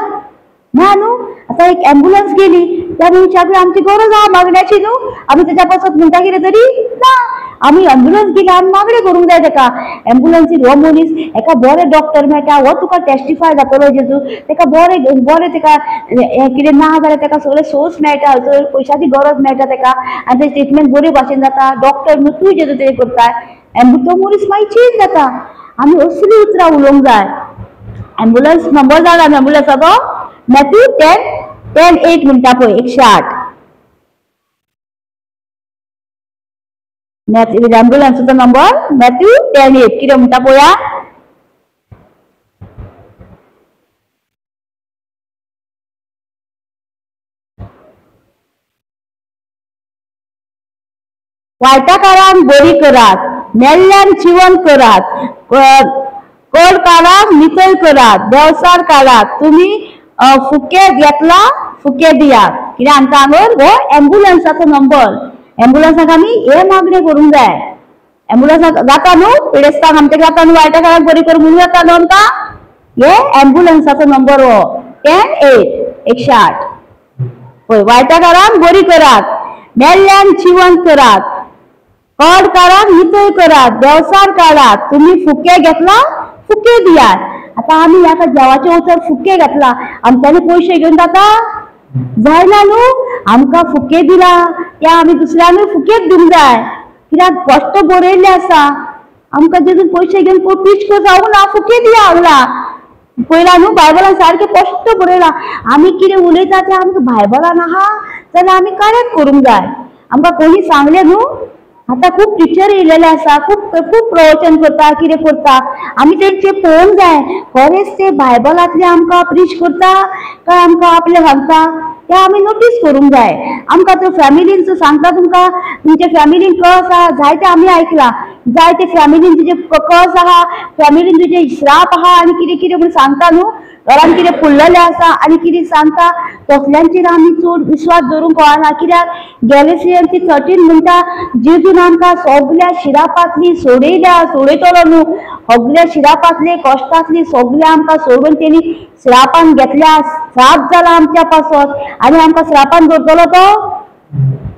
ना न्हू, आतां एक एम्बुलन्स गेली त्या मनशाक आमची गरज आहा मागण्याची न्हू, आमी ताच्या पासत म्हणटा कितें तरी ना, आमी एम्बुलन्स गेली आमी मागणें करूंक जाय ताका. एम्बुलन्सीन हो मनीस एका बरें डॉक्टर मेळटा, हो तुका टेस्टिफाय जातलो जेजू, ताका बरें बरें ताका कितें ना जाल्यार ताका सगळे सोर्स मेळटा, पयशांची गरज मेळटा ताका आनी तें ट्रिटमेंट बरे भाशेन जाता. डॉक्टर न्हू तूं जेजू तें करता, तो मनीस मागीर चेंज जाता. आमी असली उतरां उलोवंक जाय. एम्बुलन्स नंबर जाणा एम्बुलन्साचो मॅथ्यू 10:8 म्हणटा पळय 108. एम्बुलन्साचो नंबर मॅथ्यू 10:8 कितें म्हणटा पळोवया. वायटाकारांक बरी करात, मेल्ल्यांक जिवंत करात, कोडकारांक नितळ करात, देवसार काडात, तुमी फुके घेतला फुके दियात. कितें सांगता हांगर हो एम्बुलन्साचो नंबर. एम्बुलन्साक आमी हे मागणें करूंक जाय. एम्बुलन्साक जाता न्हू पेडेस्तांक आमच्या जाता न्हू वायटाकारांक बरी कर म्हणून जाता न्हू आमकां. हे एम्बुलन्साचो नंबर हो 10:8 108. पळय वायटाकारांक बरी करात, मेल्ल्यांक जिवंत करात, कोडकारांक नितळ करात, देवसार काडात, तुमी फुके घेतला फुके दियात. आता आमी आतां देवाचे उतर फुके घातला, आमच्यानी पयशे घेवन जाता जायना न्हू. आमकां फुके दिला त्या आमी दुसऱ्यांक फुकेच दिवंक जाय. कित्याक स्पश्ट बरयल्लें आसा आमकां जेजून पयशे घेवन टीच कर जावंक ना, फुके दिया हांगला. पयला न्हू बायबलान सारकें स्पश्ट बरयलां. आमी कितें उलयता तें आमकां बायबलान आहा जाल्यार आमी करेक्ट करूंक जाय. आमकां कोणी सांगलें न्हू, आतां खूब टिचर येयलेले आसा, खूब प्रवचन करता कितें करता, आमी तेंचे पळोवंक जाय खरेंच ते बायबलांतलें आमकां प्रीच करता काय आमकां आपलें सांगता तें आमी नोटीस करूंक जाय. आमकां तो फॅमिलीन सांगता तुमकां तुमच्या फॅमिलीन कस आहा जायते आमी आयकलां, जायते फॅमिलीन तुजे कस आहा, फॅमिलीन तुजे श्राप आहा आनी कितें कितें म्हूण सांगता न्हू, घरान कितें फुडलेलें आसा आनी कितें सांगता तसल्यांचेर आमी चड विश्वास दवरूंक कळना. कित्याक गॅलेसियन 13 म्हणटा जेजून आमकां सगळ्या शिरापातली सोडयतलो न्हू, सगळ्या शिरापातले कश्टातली सगळे आमकां सोडून तेणी श्रापान घेतल्या, श्राप जाला आमच्या पासत आनी आमकां श्रापान दवरतलो तो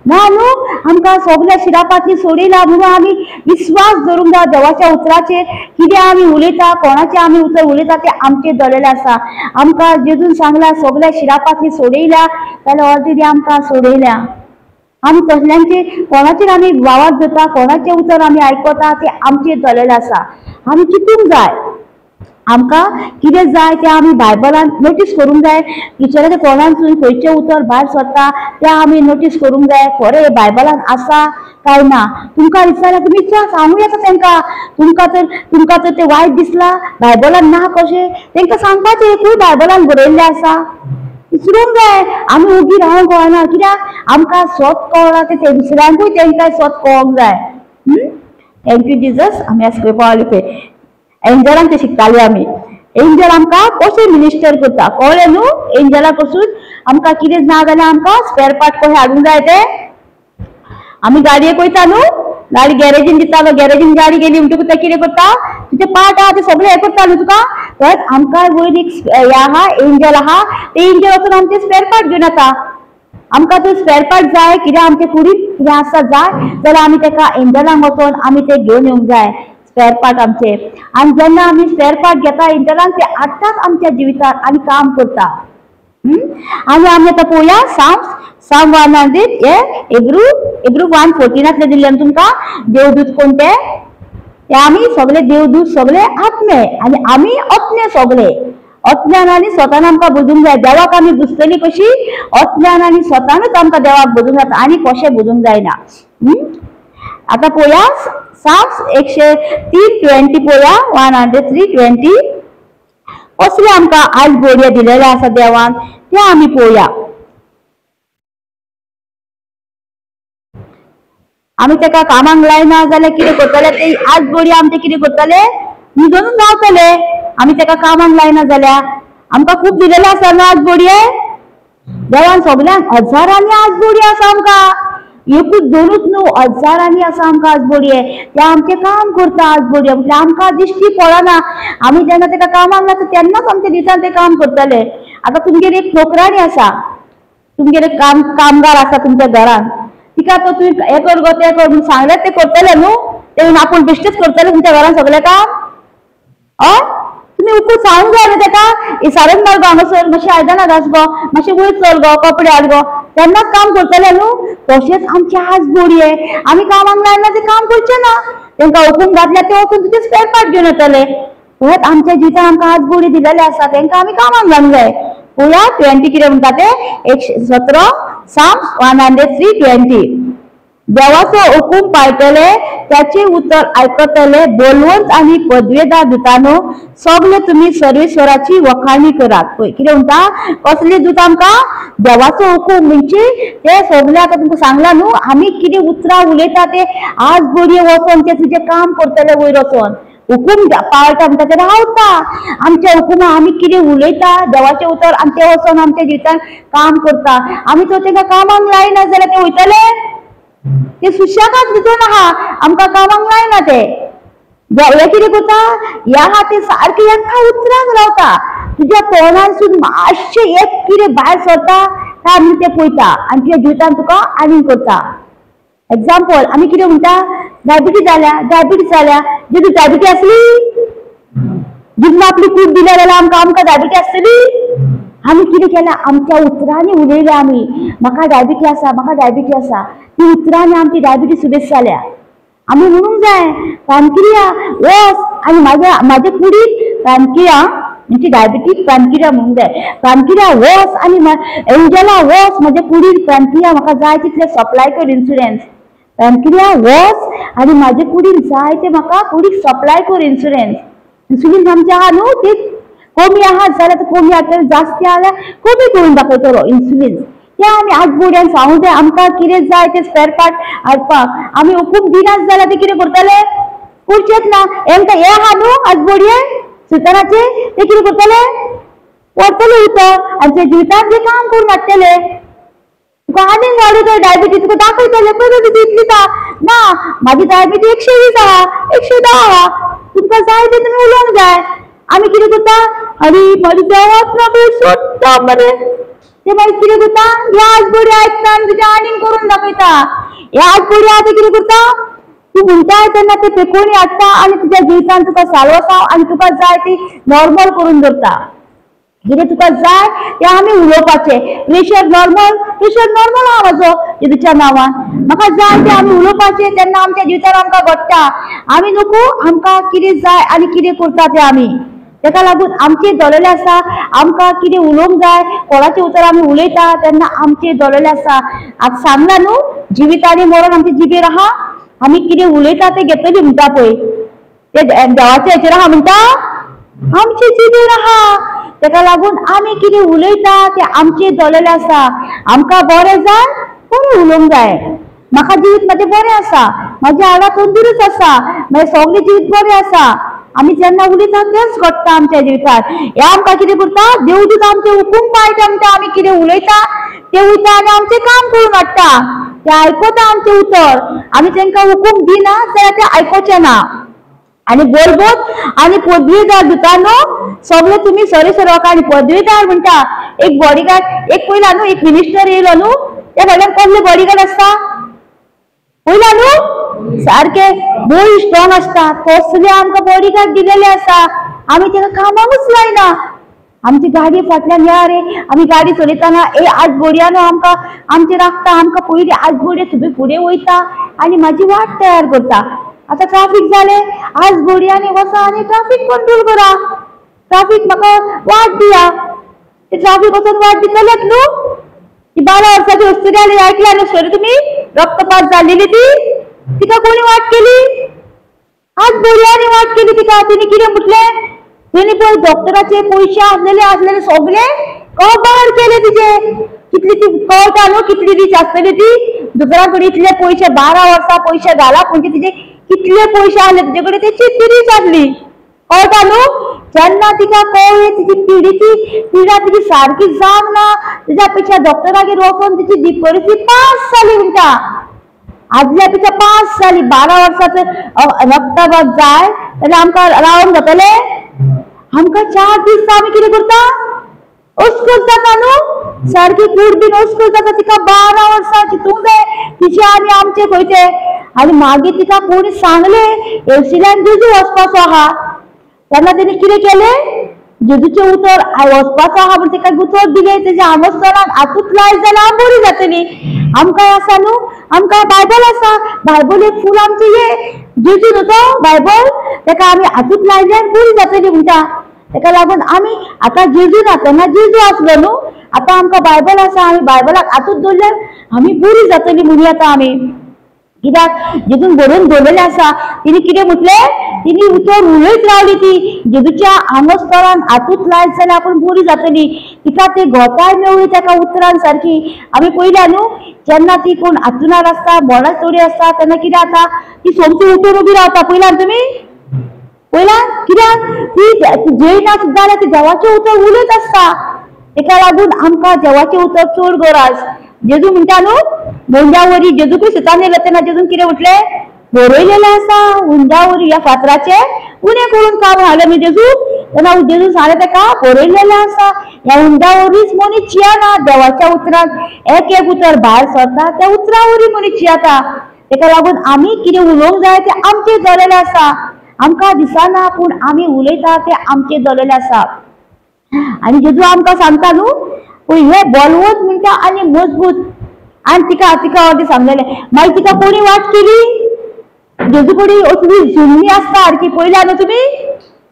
ना न्हू. आमकां सगळ्या शिरापातली सोडयला म्हणून आमी विश्वास दवरूंक जाय देवाच्या उतराचेर. कितें आमी उलयता कोणाचें आमी उतर उलयता तें आमचेर दडलेलें आसा. आमकां जेजून सांगला सगळ्या शिरापातली सोडयल्या जाल्यार ऑलरेडी आमकां सोडयल्या. आमी तसल्यांचेर कोणाचेर आमी वावर जाता, कोणाचें उतर आमी आयकता तें आमचेर दडलेलें आसा. आमी चिंतूंक जाय आमकां कितें जाय तें आमी बायबलान नोटीस करूंक जाय. टिचराच्या तोंडांसून खंयचें उतर भायर सरता तें आमी नोटीस करूंक जाय. खरें हें बायबलान आसा काय ना. तुमकां दिसता तुमी सांगूं येता तांकां, तुमकां तर तें वायट दिसलां बायबलान ना कशें तांकां सांगपाचें, एकूय बायबलान बरयल्लें आसा. विसरूंक जाय आमी ओगी रावंक कळना. कित्याक आमकां स्वत कळना तें दुसऱ्यांकूय तांकां स्वत कळोंक जाय. Thank you Jesus. आमी आसपय पावली पळय एंजलांक ते शिकतालीं आमी. एंजल आमकां कशें मिनिस्टर करता कळ्ळें न्हू. एंजला कडसून आमकां कितें ना जाल्यार आमकां स्पेर पार्ट कशें हाडूंक जाय ते आमी गाडयेक वयता न्हू, गाडी गॅरेजीन दितालो, गॅरेजीन गाडी गेली म्हणटकूच ते कितें करता तुजे पार्ट आहा ते सगळे हें करता न्हू तुका. तर आमकां वयर एक हें आहा एंजल आहा, ते एंजल वचून आमचे स्पेर पार्ट घेवन येता. आमकां तो स्पेर पार्ट जाय कितें आमचे कुडीन कितें आसा जाय जाल्यार आमी ताका एंजलांक वचून आमी ते घेवन येवंक जाय स्पेर पार्ट आमचे. आनी जेन्ना आमी स्पेर पार्ट घेता एंजलांक ते हाडटात आमच्या जिवितांत आनी काम करता. आनी आमी आतां पळोवया साम 100 हे एब्रू 1:14 दिल्ले तुमकां देवदूत कोण ते आमी सगळे देवदूत सगळे आत्मे आनी आमी अत्ने सगळे. अज्ञान आनी स्वतान आमकां बुजूंक जाय. देवाक आमी बुजतली कशी अज्ञान आनी स्वतानूच आमकां देवाक बुजूंक जाता आनी कशें बुजूंक जायना. आतां पळोवया साम 103:20 पळोवया 103:20 कसले आमकां आज बोडये दिलेले आसा देवान ते आमी पळोवया. आमी ताका कामाक लायना जाल्यार कितें करतले ते आज बोडये आमचे कितें करतले न्हिदून रावतले. आमी ताका कामाक लायना जाल्यार आमकां खूब दिलेले आसा न्हू आज बोडये. देवान सगळ्यांक हजारांनी आज बोडये आसा आमकां. एकूच दोनूच न्हू हजारांनी आसा आमकां आज बोडये ते आमचे काम करता आज बोडये म्हटल्यार आमकां दिश्टी पडना आमी जेन्ना तेका कामाक लागता तेन्नाच आमच्या दिसान ते काम करतले आतां तुमगेर एक नोकराणी आसा तुमगेर एक कामगार आसा तुमच्या घरान तिका तो तुवें हें कर गो तें कर म्हूण सांगलें ते करतले न्हू ते आपूण बेश्टेच करतले तुमच्या घरान सगळें काम हय तुम्ही उकूच सांगूंक जाय न्हू तेका सारन मार गो हांगासर मातशें आयदनां घास गो मातशें वयर चल गो कपडे हाड गो तेन्नाच काम करतले न्हू तशेंच आमचे आज बोडये आमी कामाक लायना ते काम करचे ना तेंकां हुकूम घातल्या ते वचून तुजे स्पेर पार्ट घेवन येतले पळयात आमच्या जितान आमकां आज बोडी दिलेले आसा तेंकां आमी कामाक घालूंक जाय पळयात 20 कितें म्हणटा ते 117 साम 103:20 देवाचो हुकूम पाळटले त्याचे उत्तर आयकतले बोलवंत आणि पदवेदार दुतानो सगळे तुम्ही सर्वेश्वराची वखाणी करात पळय कितें म्हणटा कसले दूत आमकां देवाचो हुकूम म्हणजे ते सगळे आतां तुमकां सांगला न्हू आमी कितें उतरां उलयता ते आज बोडये वचोन ते तुजें काम करतले वयर वचोन हुकूम पाळटा म्हणटा ते रावता आमच्या हुकुमा आमी कितें उलयता देवाचें उतर आनी ते वचोन आमच्या जिवितान काम करता आमी तर तेंकां कामाक लायना जाल्यार ते वयतले ते सुशेगाद भितर आहा आमकां कामाक लायना ते हे कितें करता ह्या खातीर सारकें एका उतराक रावता तुज्या तोंडानसून मातशें एक कितें भायर सरता काय आमी तें पळयता आनी तुज्या जिवितान तुका आनीक करता एग्जाम्पल आमी कितें म्हणटा डायबिटीज जाल्या जेन्ना डायबिटीज आसली जेन्ना आपली कूड दिल्या जाल्यार आमकां डायबिटीज आसतली आमी कितें केलां आमच्या उतरांनी उलयल्या आमी म्हाका डायबिटीज आसा ती उतरांनी आमची डायबिटीज सुबेज जाल्या आमी म्हणूंक जाय पॅनक्रिया वच आनी म्हाजे कुडीन पॅनक्रिया म्हणजे डायबिटीज पॅनक्रिया म्हणूंक जाय पॅनक्रिया वच आनी एंजला वच म्हाजे कुडीन पॅनक्रिया म्हाका जाय तितले सप्लाय कर इन्शुरन्स पॅनक्रिया वच आनी म्हाजे कुडीन जाय ते म्हाका कुडीक सप्लाय कर इन्शुरन्स इन्सुलिन आमचे आहा न्हू ती कमी आहात जाल्यार कमी आहा जास्ती आल्या कमी करून दाखयतलो इन्सुलिन ते आमी आज बोड्यान सांगूंक जाय आमकां कितें जाय ते स्पेर पार्ट हाडपाक आमी हुकूम दिनात जाल्यार ते कितें करतले करचेच ना हेंकां हे आहा न्हू आज बोडये सुताराचे ते कितें करतले व्हरतले उतर आनी ते जिवितान ते काम करून हाडटले तुका आनीक वाडयतले डायबिटीज तुका दाखयतले पळय इतली ना म्हाजी डायबिटीज 120 आहा 110 आहा तुमकां जाय ते तुमी उलोवंक जाय आमी कितें करता आनी म्हाजी देवाक ना पळय सोडटा मरे ते मागीर कितें करता ह्या आज बोडी आयकता आनी तुजें आनीक करून दाखयता ह्या आज बोडी आहा ते कितें करता तूं म्हणटा तेन्ना ते पेकोणी हाडटा आनी तुज्या जिवितान तुका सालवता आनी तुका जाय ती नॉर्मल करून दवरता कितें तुका जाय ते आमी उलोवपाचें प्रेशर नॉर्मल आहा म्हाजो जेजूच्या नांवान म्हाका जाय ते आमी उलोवपाचें तेन्ना आमच्या जिवितान आमकां घडटा आमी नको आमकां कितें जाय आनी कितें करता ते आमी तेका लागून आमचे दळलेले आसा आमकां कितें उलोवंक जाय कोणाचें उतर आमी उलयता तेन्ना आमचे दळलेले आसा आतां सांगला न्हू जिवीत आनी मरण आमचे जिबेर आहा आमी कितें उलयता ते घेतली म्हणटा पळय ते देवाच्या हेचेर आहा म्हणटा आमचे जिबेर आहा तेका लागून आमी कितें उलयता ते आमचे दळलेले आसा आमकां बरें जाय बरें उलोवंक जाय म्हाका जिवीत म्हाजें बरें आसा म्हाजे हाडां तंदुरूस्त आसा म्हाजें सगळें जिवीत बरें आसा आमी जेन्ना उलयता तेंच घडटा आमच्या जिवितान हे आमकां कितें करता देवदूत आमचे हुकूम पाळटा म्हणटा आमी कितें उलयता ते वयता आनी आमचें काम करून हाडटा ते आयकता आमचें उतर आमी तेंकां हुकूम दिना जाल्यार ते आयकोचे ना आनी बोलबोत आनी पदवीदार दुतानो सगळे तुम्ही सर्वेसर्वक आनी पदवीदार म्हणटा एक बॉडीगार्ड एक पयला न्हू एक मिनिस्टर येयलो न्हू त्या फाटल्यान कसले बॉडीगार्ड आसता पयला न्हू सारखे बरी स्ट्रॉंग आसता कसले आमकां बॉडीगार्ड दिलेले आसा आमी तेका कामाकूच लायना आमची गाडी फाटल्यान या रे आमी गाडी चलयतना आज बोडयानो आमकां आमचे राखता आमकां पयलीं आज बोडये तुमी फुडें वयता आनी म्हाजी वाट तयार करता आता ट्रॅफिक जाले आज बोडयानी वचा आनी ट्रॅफिक कंट्रोल करा ट्रॅफिक म्हाका वाट दिया ते ट्रॅफिक वचून वाट दितलेच न्हू ती 12 वर्साची ऑस्ट्रेलिया आयकल्या न्हू स्टोरी तुमी रक्तपात जाल्लेली ती तिका कोणी वाट केली आज बोडयानी वाट केली तिका तिने कितें म्हटलें तिने पळय डॉक्टराचे पयशे आसलेले सगळे कवर केले तिचे कितली ती कळटा न्हू कितली रीच आसतली ती दुसऱ्या कडेन इतले पयशे 12 वर्सां पयशे घाला म्हणजे तिचे कितले पयशे आसले तुजे कडेन तेची रीच आसली कळटा न्हू जेन्ना तिका कळ्ळें तिची पिडा तिची सारकी जावंक ना तिच्या पेक्षा डॉक्टरागेर वचून तिची परिस्थिती पास जाली म्हणटा आदल्या पेक्षा 5 साली 12 वर्षाचं रक्तपात जाय जाल्यार आमकां रावंक जातले? आमकां 4 दीस आमी कितें करता? अस्कल जाता न्हू, सारकी कूड बीन अस्कल जाता. तिका 12 वर्सां चिंतूंक जाय तिचे आनी आमचे खंयचे. आनी मागीर तिका कोणी सांगले एवसिल्यान जेजू वचपाचो आहा. तेन्ना तेणी कितें केलें? जेजूचें उतर वचपाचो आहा म्हण तिका उतर दिलें. तेजे आमोस्तरान हातूंत लायत जाल्यार बरी जातली. आमकां आसा न्हू, आमकां बायबल आसा. बायबल एक फूल आमचें हे जेजू न्हू तो बायबल, तेका आमी हातूंत लायल्यार बरी जातली म्हणटा. तेका लागून आमी आतां जेजू ना तेन्ना जेजू आसलो न्हू, आतां आमकां बायबल आसा. आमी बायबलाक हातूंत दवरल्यार आमी बरी जातली म्हणून येता आमी. कित्याक जेजून बरोवन दवरलेलें आसा. तिणी कितें म्हटलें? तिणी उतर उलयत रावली ती जेजूच्या आमोस्तरान हातूंत लायत जाल्यार आपूण बरी जातली. तिका ती घोटाय मेवळी तेका उतरान सारकी. आमी पयल्या न्हू जेन्ना ती कोण हातुनार आसता मोडाचोडी आसता तेन्ना कितें जाता? ती सोमती उठून उबी रावता. पयल्यान तुमी पयल्यान कित्याक ती जैना सुद्दां जाल्यार ती देवाचें उतर उलयत आसता. तेका लागून आमकां देवाचें उतर चड गरज. जेजू म्हणटा न्हू हुंड्या वरी जेजूकूय सुतान येयलो तेन्ना जेजून कितें म्हटलें? बरयलेलें आसा हुंड्या वरी ह्या फातराचें उणें करून काम हाडलें न्ही जेजू. तेन्ना जेजू सांगलें तेका बरयलेलें आसा ह्या हुंड्या वरीच मनीस चियाना. देवाच्या उतरान एक एक उतर भायर सरता त्या उतरा वरी मनीस चियाता. तेका लागून आमी कितें उलोवंक जाय तें आमचें जालेलें आसा. आमकां दिसना पूण आमी उलयता तें आमचें जालेलें आसा. आनी जेजू आमकां सांगता न्हू पळय हे बलवंत म्हणटा आनी मजबूत. आनी तिका तिका अर्दें सांगलेलें. मागीर तिका कोणी वाट केली? जेजू कोणी असली जुन्नी आसता सारकी. पयल्या न्हू तुमी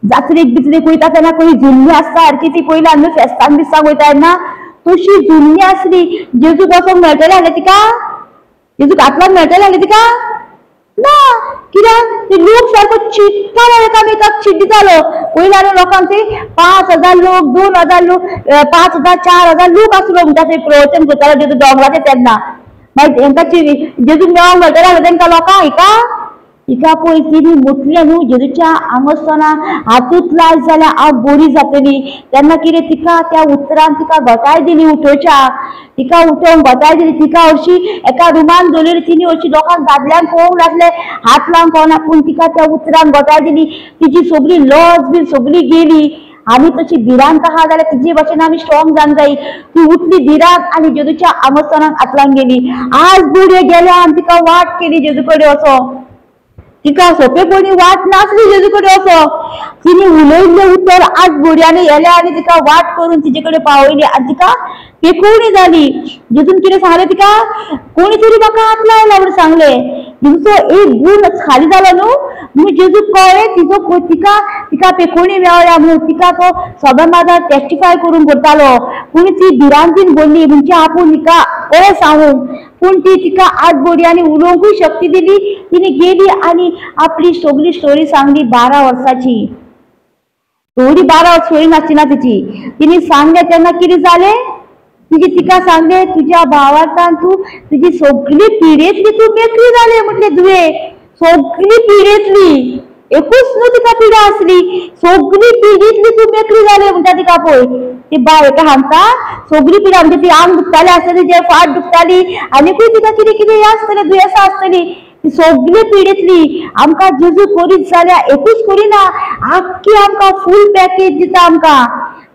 जात्रेक बित्रेक वयता तेन्ना कोणी जुन्नी आसता सारकी. ती पयल्या न्हू फेस्तांक बिस्तांक वयता तेन्ना तशी जुन्नी आसली. जेजूक वचोंक मेळटलें आसलें तिका? जेजूक हातलांक मेळटलें आसलें तिका? ना. कित्याक ते लोक सारको चिडटालो एकामेकाक चिड्डी जालो. पयल्या न्हू लोकांक ते 5,000 लोक 2,000 लोक 5,000 4,000 लोक आसलो म्हणटा थंय प्रवचन करतालो जेजू दोंगराचेर तेन्ना. मागीर हेंकां जेजूक मेळोंक मेळटलें आसलें तेंकां लोकांक हिका पळय तिणी म्हटलें न्हू जेजूच्या आमोस्तरान हातूंत लायत जाल्यार हांव बरी जातली. तेन्ना कितें तिका त्या उतरान तिका घोटाय दिली उठोवच्याक. तिका उठोवंक घोटाय दिली. तिका हरशी एका रुमान दवरलेली. तिणी हरशी लोकांक दादल्यांक पळोवंक लागले हात लावंक पावना पूण तिका त्या उतरान घोटाय दिली. तिची सगळी लज बीन सगळी गेली. आमी तशी भिरांत आहा जाल्यार तिजे भशेन आमी स्ट्रॉंग जावंक जाय. ती उठली भिरांत आनी जेजूच्या आमोस्तरान हातलांक गेली. आज बुडये गेल्या आनी तिका वाट केली जेजू कडेन वचो. तिका सोंपेपणी वाट नासली जेजू कडेन वचो. तिणी उलयल्लें उतर आज बुडयांनी येलें आनी तिका वाट करून तिजे कडेन पावयली आनी तिका पेखवणी जाली. जेजून कितें सांगलें तिका? कोणी तरी म्हाका हात लायला म्हूण सांगलें. जेजूचो एक गूण खाली जालो न्हू म्हणून जेजूक कळ्ळें तिजो तिका पेखवणी मेळ्ळ्या म्हणून. तिका तो सगळ्या माजार टेस्टिफाय करून करतालो. पूण ती भिरांतीन बोल्ली म्हणजे आपूण तिका कळ्ळें सांगूंक. पूण ती तिका आज बोडयांनी उलोवंकूय शक्ती दिली. तिणी गेली आनी आपली सगळी स्टोरी सांगली 12 वर्साची. थोडी 12 वर्स स्टोरी नासची ना तिची. तिणी सांगलें तेन्ना कितें जालें? तिका सांगलें तुज्या भावार्थान तुजी सगळी पिडेतली तूं मेकळी जालें म्हटलें. तुवें सगळी पिडेतली एकूच न्हू तिका पिडा आसली. सगळी पिडीतली तूं मेकळी जालें म्हणटा तिका. पळय ती बाय एका सांगता सगळी पिडा म्हणजे ती आंग दुखताली आसतली जे फाट दुखताली आनीकूय तिका कितें कितें हें आसतलें दुयेंसां आसतली. ती सगळी पिडेतली. आमकां जेजू करीत जाल्यार एकूच करिना आख्खी आमकां फूल पॅकेज दिता. आमकां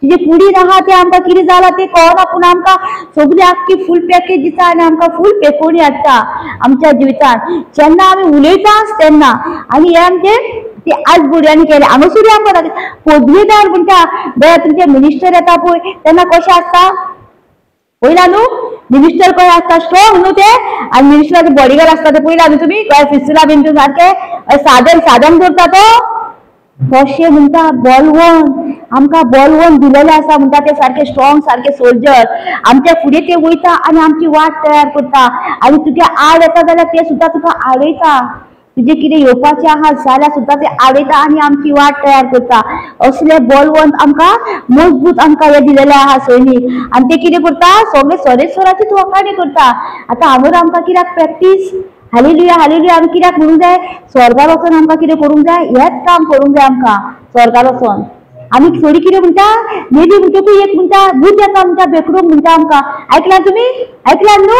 तिजे कुडीन आहा तें आमकां कितें जालां तें कळना पूण आमकां सगळी आख्खी फूल पॅकेज दिता आनी आमकां फूल पेखवणी हाडटा आमच्या जिवितांत. जेन्ना आमी उलयता तेन्ना आनी हे आमचें ते आज बुडयांनी केलें. हांगासरूय आमकां पदवीदार म्हणटा बरें तुमचे मिनिस्टर येता पळय तेन्ना कशें आसता? पयला न्हू मिनिस्टर कशें आसता स्ट्रॉंग न्हू ते आनी मिनिस्टराचे बॉडीगार्ड आसता ते पयला न्हू तुमी फिसुला बीन सारकें साधन करता तो तशें म्हणटा बलवंत. आमकां बलवंत दिलेलें आसा म्हणटा ते सारके स्ट्रॉंग सारके सोल्जर. आमच्या फुडें ते वयता आनी आमची वाट तयार करता आनी तुगे आड येता जाल्यार ते सुद्दां तुका आडयता. तुजे कितें येवपाचें आहा जाल्यार सुद्दां ते आडयता आनी आमची वाट तयार करता. असले बलवंत आमकां मजबूत आमकां हे दिलेले आहा सैनीक आनी ते कितें करता सगळे सरेस्वराची तोखाणी करता. आतां हांगर आमकां कित्याक प्रॅक्टीस हालेलुया हालेलुया आमी कित्याक म्हणूंक जाय? स्वर्गार वचोन आमकां कितें करूंक जाय? हेच काम करूंक जाय आमकां स्वर्गार वचोन. आमी थोडी कितें म्हणटा मेली म्हणटकूय एक म्हणटा भूत येता म्हणटा बेकडूंक म्हणटा आमकां. आयकलां तुमी? आयकलां न्हू?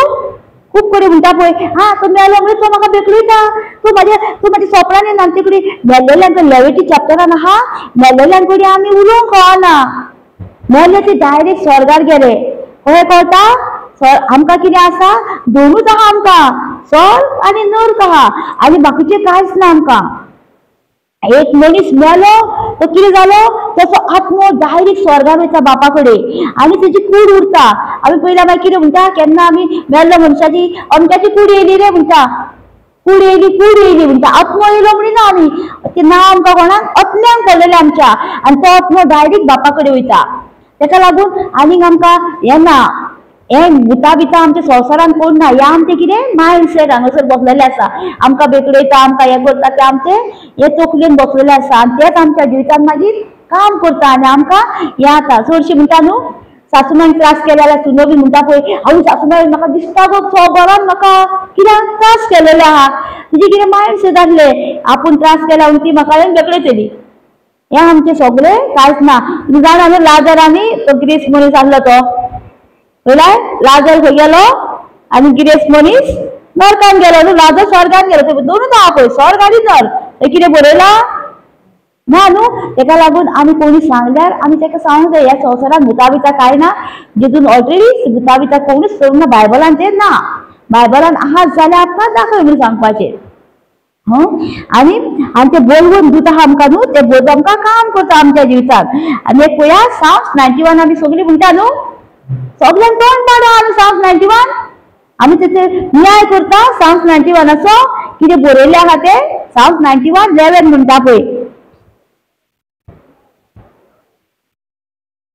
खूप कडे म्हणटा पळय, हा तो मेलो म्हणून तो म्हाका बेकळयता, तू माझ्या स्वप्नान येना तिकडे मेल्लेल्यांक लेविटी चॅप्टरान आहा, मेल्लेल्यांक कडेन आमी उलोवंक कळना, मेल्ले ते डायरेक्ट स्वर्गार गेले, कळ्ळें कळटा? आमकां कितें आसा, दोनूच आहा आमकां, स्वर्ग आनी नर्क आहा, आनी बाकीचें कांयच ना आमकां। एक मनीस मेलो तो कितें जालो, त्याचो आत्मो डायरेक्ट स्वर्गार वयता बापा कडेन आनी तेजी कूड उरता। आमी पयल्या मागीर कितें म्हणटा, केन्ना आमी मेल्ल्या मनशाची अमक्याची कूड येयली रे म्हणटा, कूड येयली म्हणटा, आत्मो येयलो म्हणिना आमी, ते नांव आमकां कोणाक आत्म्यांक पडलेलें आमच्या, आनी तो आत्मो डायरेक्ट बापा कडेन वयता। तेका लागून आनीक आमकां हें ना, हे भुता बिता आमच्या संवसारान कोण ना, हे आमचे कितें मायंडसेट हांगासर बसलेले आसा, आमकां बेकळयता, आमकां हें करता, ते आमचे हे तकलेन बसलेले आसा, आनी तेच आमच्या जिवितान मागीर काम करता आनी आमकां हें जाता। चडशीं म्हणटा न्हू, सासूमांक त्रास केले जाल्यार सुनो बी म्हणटा पळय, आवय सासूमाय म्हाका दिसता गो घरान म्हाका कित्याक त्रास केलेले आहा, तिजे कितें मायंडसेट आसले, आपूण त्रास केला म्हणून ती म्हाका बेकळयतली, हें आमचें सगळें कांयच ना। तुमी जाणा न्हू लाजर आनी तो ग्रीस मनीस आसलो तो, पळयलाय, लाजर खंय गेलो आनी गिरेस मनीस नरकान गेलो न्हू, लाजर स्वर्गान गेलो, ते दोनूच आहा पळय, स्वर्ग आनी नर्क, ते कितें बरयलां ना न्हू। तेका लागून आमी कोणी सांगल्यार आमी तेका सांगूंक जाय, ह्या संवसारान भुता बिता कांय ना, जितून ऑलरेडी भुता बिता कोणूच सोडना, बायबलान तें ना, बायबलान आहात जाल्यार आमकां दाखय म्हणून सांगपाचें। आनी ते बोलवून भूत आहा आमकां न्हू, ते भूत आमकां काम करता आमच्या जिवितान। आनी एक पळया साम्स 91 आमी सगळीं म्हणटा न्हू, सगळ्यांक तोंड पाडा आमी साम्स 91, आमी तेचे न्याय करता साम्स 91 कितें बरयल्लें आहा ते साम्स 91 11 म्हणटा पळय,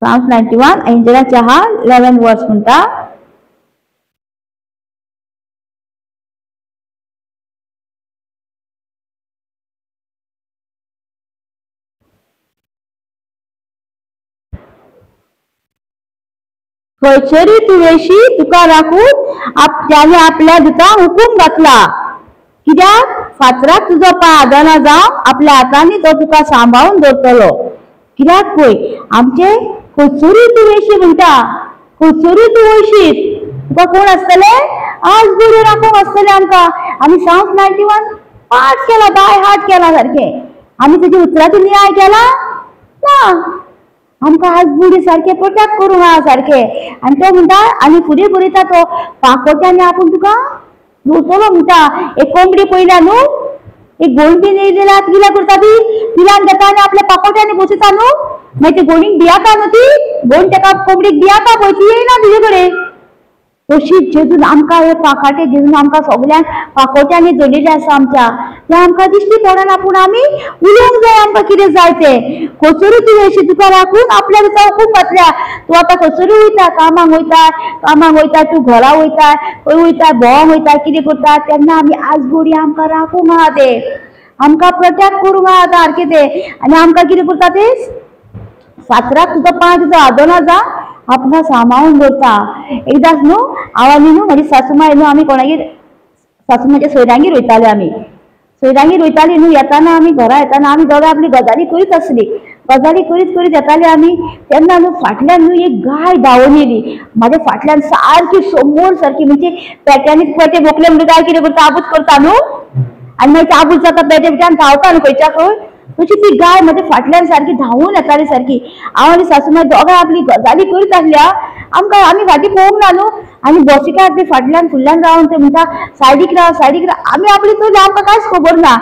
साम्स 91 एंजलाचे आहा 11 वर्स म्हणटा, खंयसरी तुळशी तुका राखून त्याने आपल्या दुतांक हुकूम घातला, कित्याक फातराक तुजो पांय आदना जावं, आपल्या हातांनी तो तुका सांबाळून दवरतलो। कित्याक पळय आमचे खंयसरी तुळशी म्हणटा, खंयसरी तुळशीत तुका कोण आसतले, आज बरे राखूंक आसतले आमकां। आमी साम्स 91 पाठ केला, बाय हार्ट केला सारखें, आमी तेजी उतरांचो न्याय केला ना, आमकां आज बुडी सारखे प्रोटेक्ट करूंक आहा सारखे। आनी तो म्हणटा, आनी फुडें बरयता तो, पाकोट्यांनी आपूण तुका दवरतलो म्हणटा। एक कोंबडी पयल्या न्हू, एक गोंड बीन येयलेला कितें करता ती, पिलान घेता आनी आपल्या पाकोट्यांनी बसयता न्हू, मागीर ती गोंडीक भियाता न्हू, ती गोंड तेका कोंबडीक भियाता पळय, ती येयना तुजे कडेन। तशीच जेजून आमकां हे पाकाटे जेजून आमकां सगळ्यांक पाकोट्यांनी धरलेले आसा आमच्या, ते आमकां दिश्टी पडना, पूण आमी उलोवंक जाय आमकां कितें जाय तें। खंयसरी तुळशी तुका राखून आपल्या दुतांक हुकूम घातल्या, तूं आतां खंयसरी वयता, कामाक वयता, तूं घरा वयता, खंय वयता, भोंवंक वयता, कितें करता, तेन्ना आमी आज गोडी आमकां राखूंक आहा ते, आमकां प्रोटेक्ट करूंक आहा सारकें ते। आनी आमकां कितें करता ते, फातराक तुजो पांय तुजो आदना जा, आपणाक सांबाळून दवरता। एकदांच न्हू हांव आनी न्हू म्हाजी सासूमाय न्हू, आमी कोणागेर सासूमाच्या सोयऱ्यांगेर वयताले, आमी सोयऱ्यांगेर वयताली न्हू, येताना आमी घरा येताना आमी दोगां आपली गजाली करीत आसली, गजाली करीत करीत येताली आमी, तेन्ना न्हू फाटल्यान न्हू एक गाय धांवून येयली म्हाज्या फाटल्यान, सारकी समोर सारकी, म्हणजे पेट्यांनी पेटे भोंकले म्हणून गाय कितें करता, आबूज करता न्हू, आनी मागीर आबूज जाता पेटे भितर धांवता न्हू खंयच्या खंय, तशी ती गाय म्हज्या फाटल्यान सारकी धांवून येताली सारकी। हांव आनी सासूमाय दोगां आपली गजाली करीत आसल्या, आमकां आमी फाटीं पळोवंक ना न्हू, आनी बसीकार ते फाटल्यान फुडल्यान रावन ते म्हणटा सायडीक राव, आमी आपली चली, आमकां कांयच खबर ना।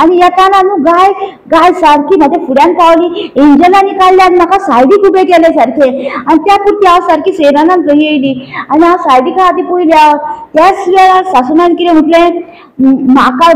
आनी येताना न्हू गाय सारकी म्हाज्या फुड्यान पावली, एंजलांनी काडले आनी म्हाका सायडीक उबें केलें सारखें, आनी त्या पुरती हांव सारकी सेरानान थंय येयली, आनी हांव सायडीक आहा ती पयली हांव, त्याच वेळार सासूमायन कितें म्हटलें, म्हाका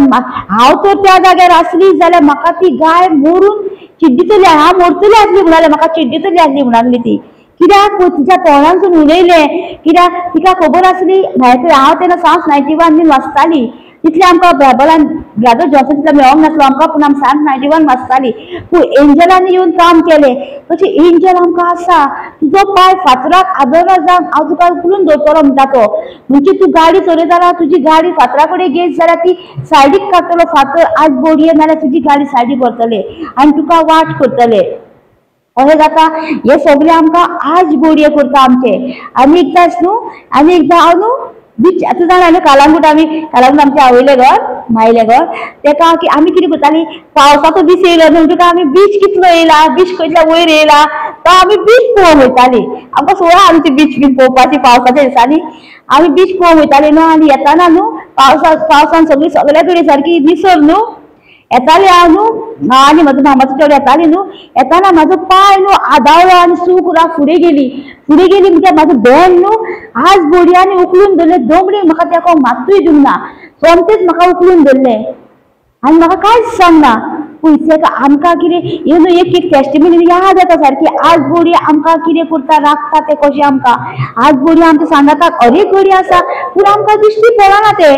हांव तर त्या जाग्यार आसली जाल्यार म्हाका ती गाय मरून चिड्डितली, हांव मरतली आसली म्हणाले, म्हाका चिड्डितली आसली म्हणाली ती, कित्याक तिच्या तोंडांसून उलयलें, कित्याक तिका खबर आसली, हांव तेन्ना साम्स 91 बीन वाचताली, तितलें आमकां बायबलान ब्रदर जॉन्सन तितलें मेळोंक नासलो आमकां, पूण आमी साम्स 91 वाचताली, पूण एंजलांनी येवन काम केलें, तशें एंजल आमकां आसा, तुजो पांय फातराक आदना जावन हांव तुका उखलून दवरतलो म्हणटा तो, म्हणजे तूं गाडी चलयतना तुजी गाडी फातरा कडेन गेयत जाल्यार ती सायडीक काडटलो फातर, आज बोडये नाल्यार तुजी गाडी सायडीक व्हरतले आनी तुका वाट करतले, अशें जाता। हे सगळें आमकां आज बोडये करता आमचे। आनी एकदांच न्हू, आनी एकदां हांव न्हू बीच तूं जाणा न्हू कालांगूट आमचे आवयले घर मायले घर तेका की आमी कितें करताली पावसाचो दीस येयलो न्हू तुका आमी बीच कितलो येयला बीच खंयच्या वयर येयला तो आमी बीच पळोवंक वयताली आमकां सोळा आमची बीच बीन पळोवपाची पावसाच्या दिसांनी आमी बीच पळोवंक वयताली न्हू आनी येताना न्हू पावसान सगळ्या कडेन सारकी निसर न्हू येताली हांव न्हू आनी म्हजो मामाचो चेडो येताली न्हू येताना म्हाजो पांय न्हू आदावलो आनी सूक राव फुडें गेली म्हणजे म्हाजो बँड न्हू आज बोडयांनी उखलून धरले दोंगडीक म्हाका तेको मात्तूय दिवंक ना सोमतेच म्हाका उखलून धरले आनी म्हाका कांयच सांगना पूण तेका आमकां कितें एक एक टेस्टिमनी याद येता सारकी आज बोडी आमकां कितें करता राखता ते कशें आमकां आज बोडी आमकां सांगता अरे घडी आसा पूण आमकां दिश्टी पडना ते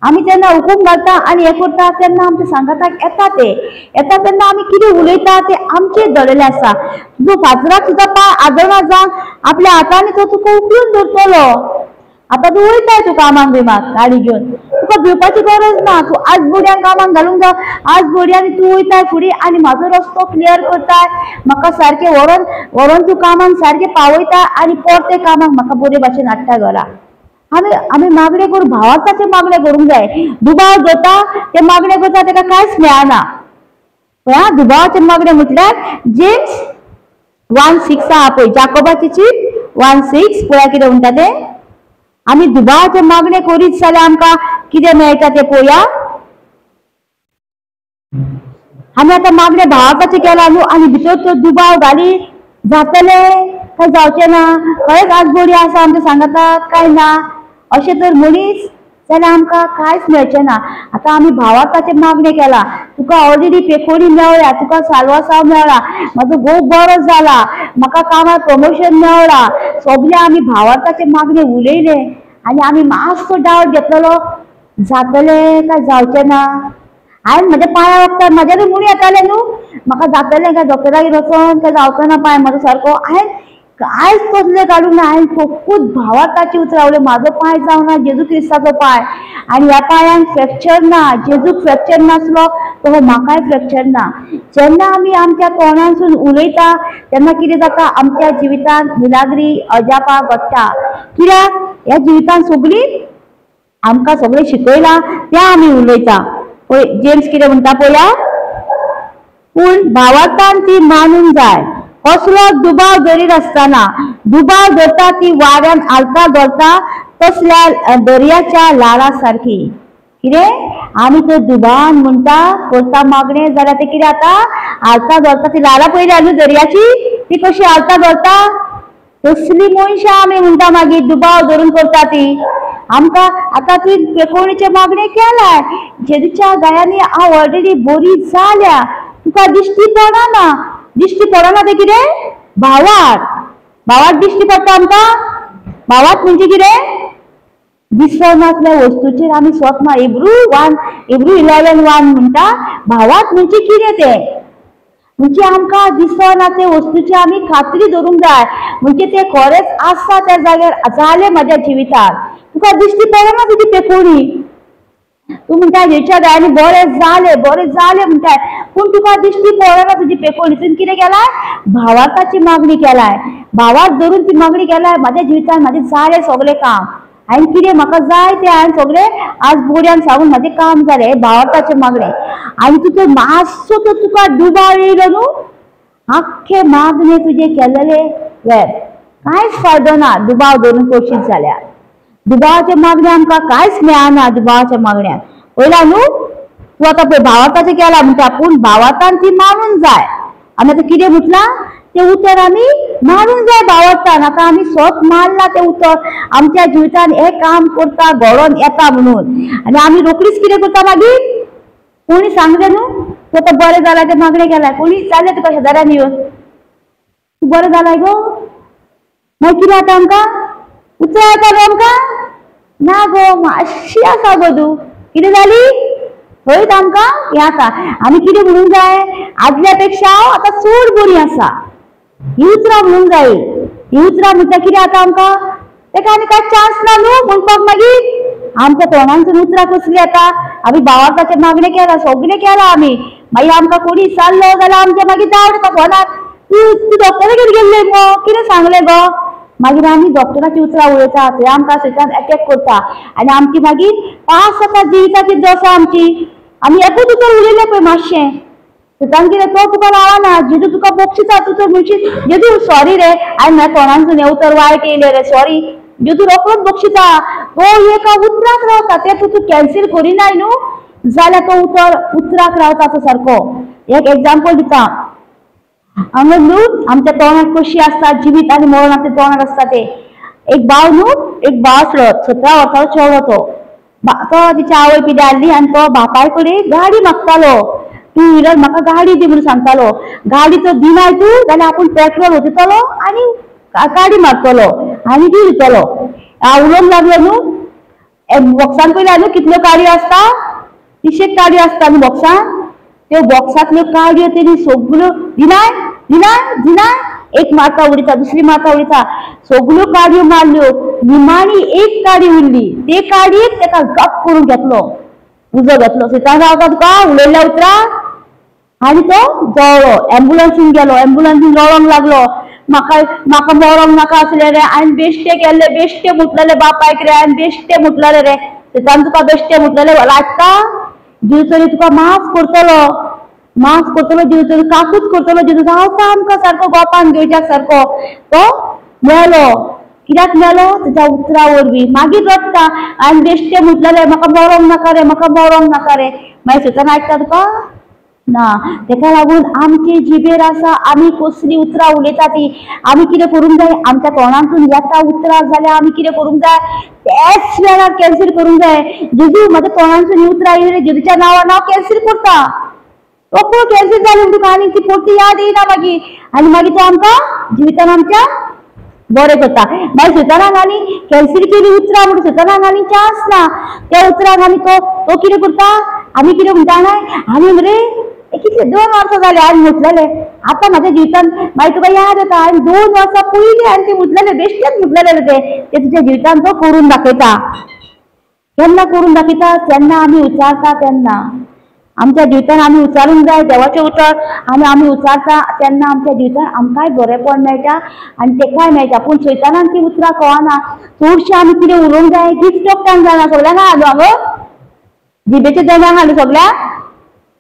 आमी तेन्ना हुकूम घालता आनी हें करता तेन्ना आमच्या सांगाताक येता तेन्ना आमी कितें उलयता ते आमचेर दडलेलें आसा तुजो फातराक सुद्दां पांय आदना जावन आपल्या हातांनी तो तुका उखलून धरतलो आतां तूं वयताय तूं कामाक बिमाक गाडी घेवन तुका भिवपाची गरज ना तूं आज बोडयान कामाक घालूंक जाय आज बोडयांनी तूं वयताय फुडें आनी म्हाजो रस्तो क्लियर करताय म्हाका सारकें व्हरोन तूं कामाक सारकें पावयता आनी परते कामाक म्हाका बरे भाशेन हाडटा घरा आमी मागणे करून भावार्थाचे मागणे करूंक जाय दुबाव जाता ते मागणे करता तेका कांयच मेळना दुबावाचे मागणे म्हटल्यार जेम्स 1:6 आहा पळय जाकोबाची चीट 1:6 पळया कितें म्हणटा ते आमी दुबावाचे मागणे करीत जाल्यार आमकां कितें मेळटा ते पळोवया आमी आतां मागणे भावार्थाचे केला न्हू आनी भितर तो दुबाव घाली जातले काय जावचें ना खरेंच आज बरी आसा आमच्या सांगाता काय ना अशें तर मनीस जाल्यार आमकां कांयच मेळचें ना आतां आमी भावार्थाचे मागणे केला तुका ऑलरेडी पेकोडी मेळ्ळ्या तुका साल्वासाव मेळ्ळा म्हाजो खूब बरो जाला म्हाका कामार प्रमोशन मेळ्ळा सगळे आमी भावार्थाचे मागणे उलयले आनी आमी मातसो डावट घेतलेलो जातले काय जावचें ना हांवें म्हज्या पांया वखदार म्हाजेरूय म्हूण येतालें न्हू म्हाका जातलें काय डॉक्टरागेर वचोन काय जावचो ना पांय म्हाजो सारको हांवें कांयच तसलें काडूंक ना हांवें फकूत भावार्थाची उतरावले म्हाजो पांय जावना जेजू क्रिस्ताचो पांय आनी ह्या पांयांक फ्रॅक्चर ना जेजूक फ्रॅक्चर नासलो तो म्हाकाय फ्रॅक्चर ना जेन्ना आमी आमच्या तोंडांसून उलयता तेन्ना कितें जाता आमच्या जिवितांत मिलाग्री अजापा घडटा कित्याक ह्या जिवितांत सगळीं आमकां सगळें शिकयलां तें आमी उलयता पळय जेम्स कितें म्हणटा पळया पूण भावार्थान ती मानूंक जाय कसलो दुबाव धरीत आसतना दुबाव धरता ती वाऱ्यान आलता धरता तसल्या दर्याच्या लाळा सारकी कितें आमी तो दुबावान म्हणटा करता मागणे जाल्यार ते कितें जाता आलता धरता ती लाळा पयल्या न्हू दर्याची ती कशी आलता धरता तसली मनशां आमी म्हणटा मागीर दुबाव धरून करता ती आमकां आतां ती पेकोवणीचे मागणे केलाय जेजूच्या गायांनी हांव ऑलरेडी बरी जाल्या तुका दिश्टी पडना ते कितें भावात दिश्टी पडटा आमकां भावात म्हणजे कितें दिसनासल्या वस्तूचेर आमी स्वप्न इब्रू 11:1 म्हणटा भावात म्हणजे कितें ते म्हणजे आमकां दिसना ते वस्तूची आमी खात्री धरूंक जाय म्हणजे ते खरेंच आसा त्या जाग्यार जालें म्हाज्या जिवितांत तुका दिश्टी पडना तुजी पेकोवणी तूं म्हणटा हेच्या गायांनी बरें जालें म्हणटाय पूण तुका दिश्टी पडना तुजी पेकोवणी तुवें कितें केलाय भावार्थाची मागणी केलाय भावाक धरून ती मागणी केलाय म्हाज्या जिवितांत म्हाजें जालें सगळें काम हांवें कितें म्हाका जाय तें हांवें सगळें आज बोड्यान सांगून म्हाजें काम जालें हें भावार्थाचें मागणें आनी तुजो मातसो तो तुका दुबाव येयलो न्हू आख्खे मागणे तुजे केलेले वेळ कांयच फायदो ना दुबाव धरून करशीत जाल्यार दुबावाचे मागणे आमकां कांयच मेळना दुबावाच्या मागण्याक पळयला न्हू तूं आतां पळय भावार्थाचें केलां म्हणटा पूण भावार्थान ती मानूंक जाय आमी आतां कितें म्हटलां ते उतर आमी मानूंक जाय भावार्थान आतां आमी स्वत मानला ते उतर आमच्या जिवितांत हें काम करता घडोवन येता म्हणून आनी आमी रोखडीच कितें करता मागीर कोणी सांगलें न्हू तूं आतां बरें जालां तें मागणें केलां कोणी जालें तुका शेजाऱ्यान येवन तूं बरें जालां गो मागीर कितें जाता आमकां उतर येता गो आमकां ना गो मातशी आसा गो तूं कितें जाली थंयच आमकां हें आसा आमी कितें म्हणूंक जाय आदल्या पेक्षा हांव आतां चड बरी आसा ही उतरां म्हणूंक जाय ही उतरां म्हणटा कितें जाता आमकां तेका आनी कांय चान्स ना न्हू म्हणपाक मागीर आमच्या तोंडांसून उतरां कसलीं येता आमी भावार्थाचें मागणें केलां सगळें केलां आमी मागीर आमकां कोणी विचारलो जाल्यार आमचें मागीर डावट येता फोनार तूं डॉक्टरागेर गेल्लें गो कितें सांगलें गो मागीर आमी डॉक्टराची उतरां उलयता, थंय आमकां सयतान अटॅक करता आनी आमची मागीर पास जाता जिविताची दशा आमची. आमी एकूच उतर उलयलें पळय मातशें, सयतान कितें तो तुका लावना, जेजू तुका बक्षिता, तूं तर म्हणशी जेजू सॉरी रे, हांवें म्हाज्या तोंडानसून हें उतर वायट येयलें रे, सॉरी. जेजू रोखडोच बक्षिता. तो एका उतराक रावता, तें तूं कॅन्सील करिनाय न्हू जाल्यार तो उतराक रावता तो सारको. एक एग्जाम्पल दिता. हांगा न्हू आमच्या तोंडाक कशी आसता, जिवीत आनी मरण आमच्या तोंडाक आसता ते. एक भाव न्हू, एक भाव आसलो 17 वर्साचो चेडो तो. तो तिच्या आवय पिड्यार हाडली आनी तो बापाय कडेन गाडी मागतालो. 2 व्हिलर म्हाका गाडी दी म्हणून सांगतालो. गाडी तो दिनाय तूं जाल्यार आपूण पेट्रोल ओतयतलो आनी गाडी मारतलो आनी दी दितलो. उलोवंक लागलो न्हू. बॉक्सान पयल्या न्हू कितल्यो गाडयो आसता, 300 गाडयो आसता न्हू बॉक्सान. त्यो बॉक्सांतल्यो गाडयो तेणी सगल्यो दिनाय दिनाय दिनाय, एक मारता उडयता, दुसरी मारता उडयता, सगल्यो गाडयो मारल्यो. निमाणी एक गाडी उरली, ते गाडयेक तेका गप करून घेतलो, उजो घेतलो. सयतान रावता तुका उलयल्ल्या उतराक. आनी तो जळ्ळो. एम्बुलन्सीन गेलो, एम्बुलन्सीन रडोंक लागलो, म्हाका मरोंक नाका आसलें रे, हांवें बेश्टे केल्ले, बेश्टे मुतलेले बापायक रे, हांवें बेश्टे मुतलेले रे. सयतान तुका बेश्टे मुतलेले लायता, जीव तरी तुका माफ करतलो, माफ करतलो, जीव तरी काकूच करतलो. जीव रावता आमकां सारको गोपान घेवच्याक सारको. तो मेलो. कित्याक मेलो? तेच्या उतरा वरवीं. मागीर रडटा, हांवें बेश्टे मुतलेले, म्हाका मरोंक नाका रे, म्हाका मरोंक नाका रे. मागीर सयतान आयकता तुका ना. तेका लागून आमचे जिबेर आसा आमी कसली उतरां उलयता ती, आमी कितें करूंक जाय, आमच्या तोंडांतून येता उतरां जाल्यार आमी कितें करूंक जाय, त्याच वेळार कॅन्सील करूंक जाय. जेजू म्हाज्या तोंडांतून ही उतरां येयली, जेजूच्या नांवान हांव कॅन्सील करता. रोखडो कॅन्सील जालें म्हणटा तुका आनी ती परती याद येयना मागीर. आनी मागीर तो आमकां जिवितान आमच्या बरें करता. मागीर सयतानाक आनी कॅन्सील केली उतरां म्हणून सयतानाक आनी चान्स ना. त्या उतराक आनी तो कितें करता, आमी कितें म्हणटा जाणाय, आमी मरे कितले 2 वर्सां जाले हांवें मुतलेले. आतां म्हाज्या जिवितान मागीर तुका याद येता, हांवें 2 वर्सां पयलीं हांवें ते मुतलेले, बेश्टेच मुतलेले ते तुज्या जिवितान तो करून दाखयता. केन्ना करून दाखयता? जेन्ना आमी उचारता तेन्ना. आमच्या जिवितान आमी उचारूंक जाय देवाचें उतर, आनी आमी उचारता तेन्ना आमच्या जिवितान आमकांय बरेंपण मेळटा आनी तेकाय मेळटा. पूण सयतानाक ती उतरां कळना. चडशें आमी कितें उलोवंक जाय, गिफ्ट ऑफ थँक्स जाणा सगळ्यांक हाडूं हांगा जिबेचे देवाक हाडूं सगळ्यांक.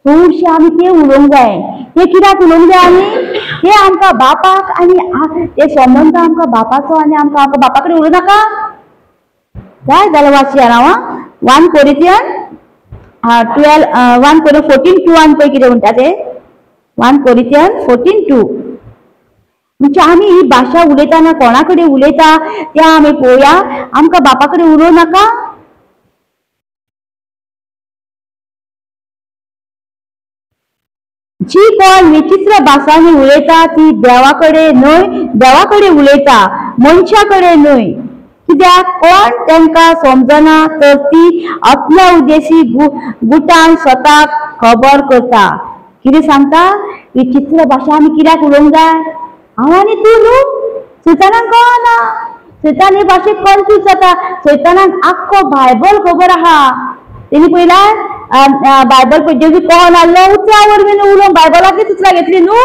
चडशें आमी तें उलोवंक जाय. तें कित्याक उलोवंक जाय आमी? तें आमकां बापाक आनी ते संबंद आमकां बापाचो आनी आमकां बापा कडेन उलोवं नाका जाय जाल्यार वाचया हांव. 1 कोरिंथियन 14:2 आनी पळय कितें म्हणटा ते. 1 कोरिंथियन 14:2. म्हणजे आमी ही भाशा उलयतना कोणा कडेन उलयता तें आमी पळोवया. आमकां बापा कडेन उलोवं नाका. जी कोण विचित्र भासांनी उलयता ती देवा कडेन न्हय, देवा कडेन उलयता, मनशा कडेन न्हय. कित्याक कोण तांकां समजना तर ती आपल्या उद्देशी गुटान स्वताक खबर करता. कितें सांगता? विचित्र भाशा आमी कित्याक उलोवंक जाय? हांव आनी तूं न्हू. सयतानाक कळना. सयतान हे भाशेक कन्फ्यूज जाता. सयतानाक आख्खो बायबल खबर आहा. तेणी पळयल्यार बायबल पळय जेजू कोण आहलो उतरां वरवीं उलोवंक बायबलांतलीच उतरां घेतली न्हू.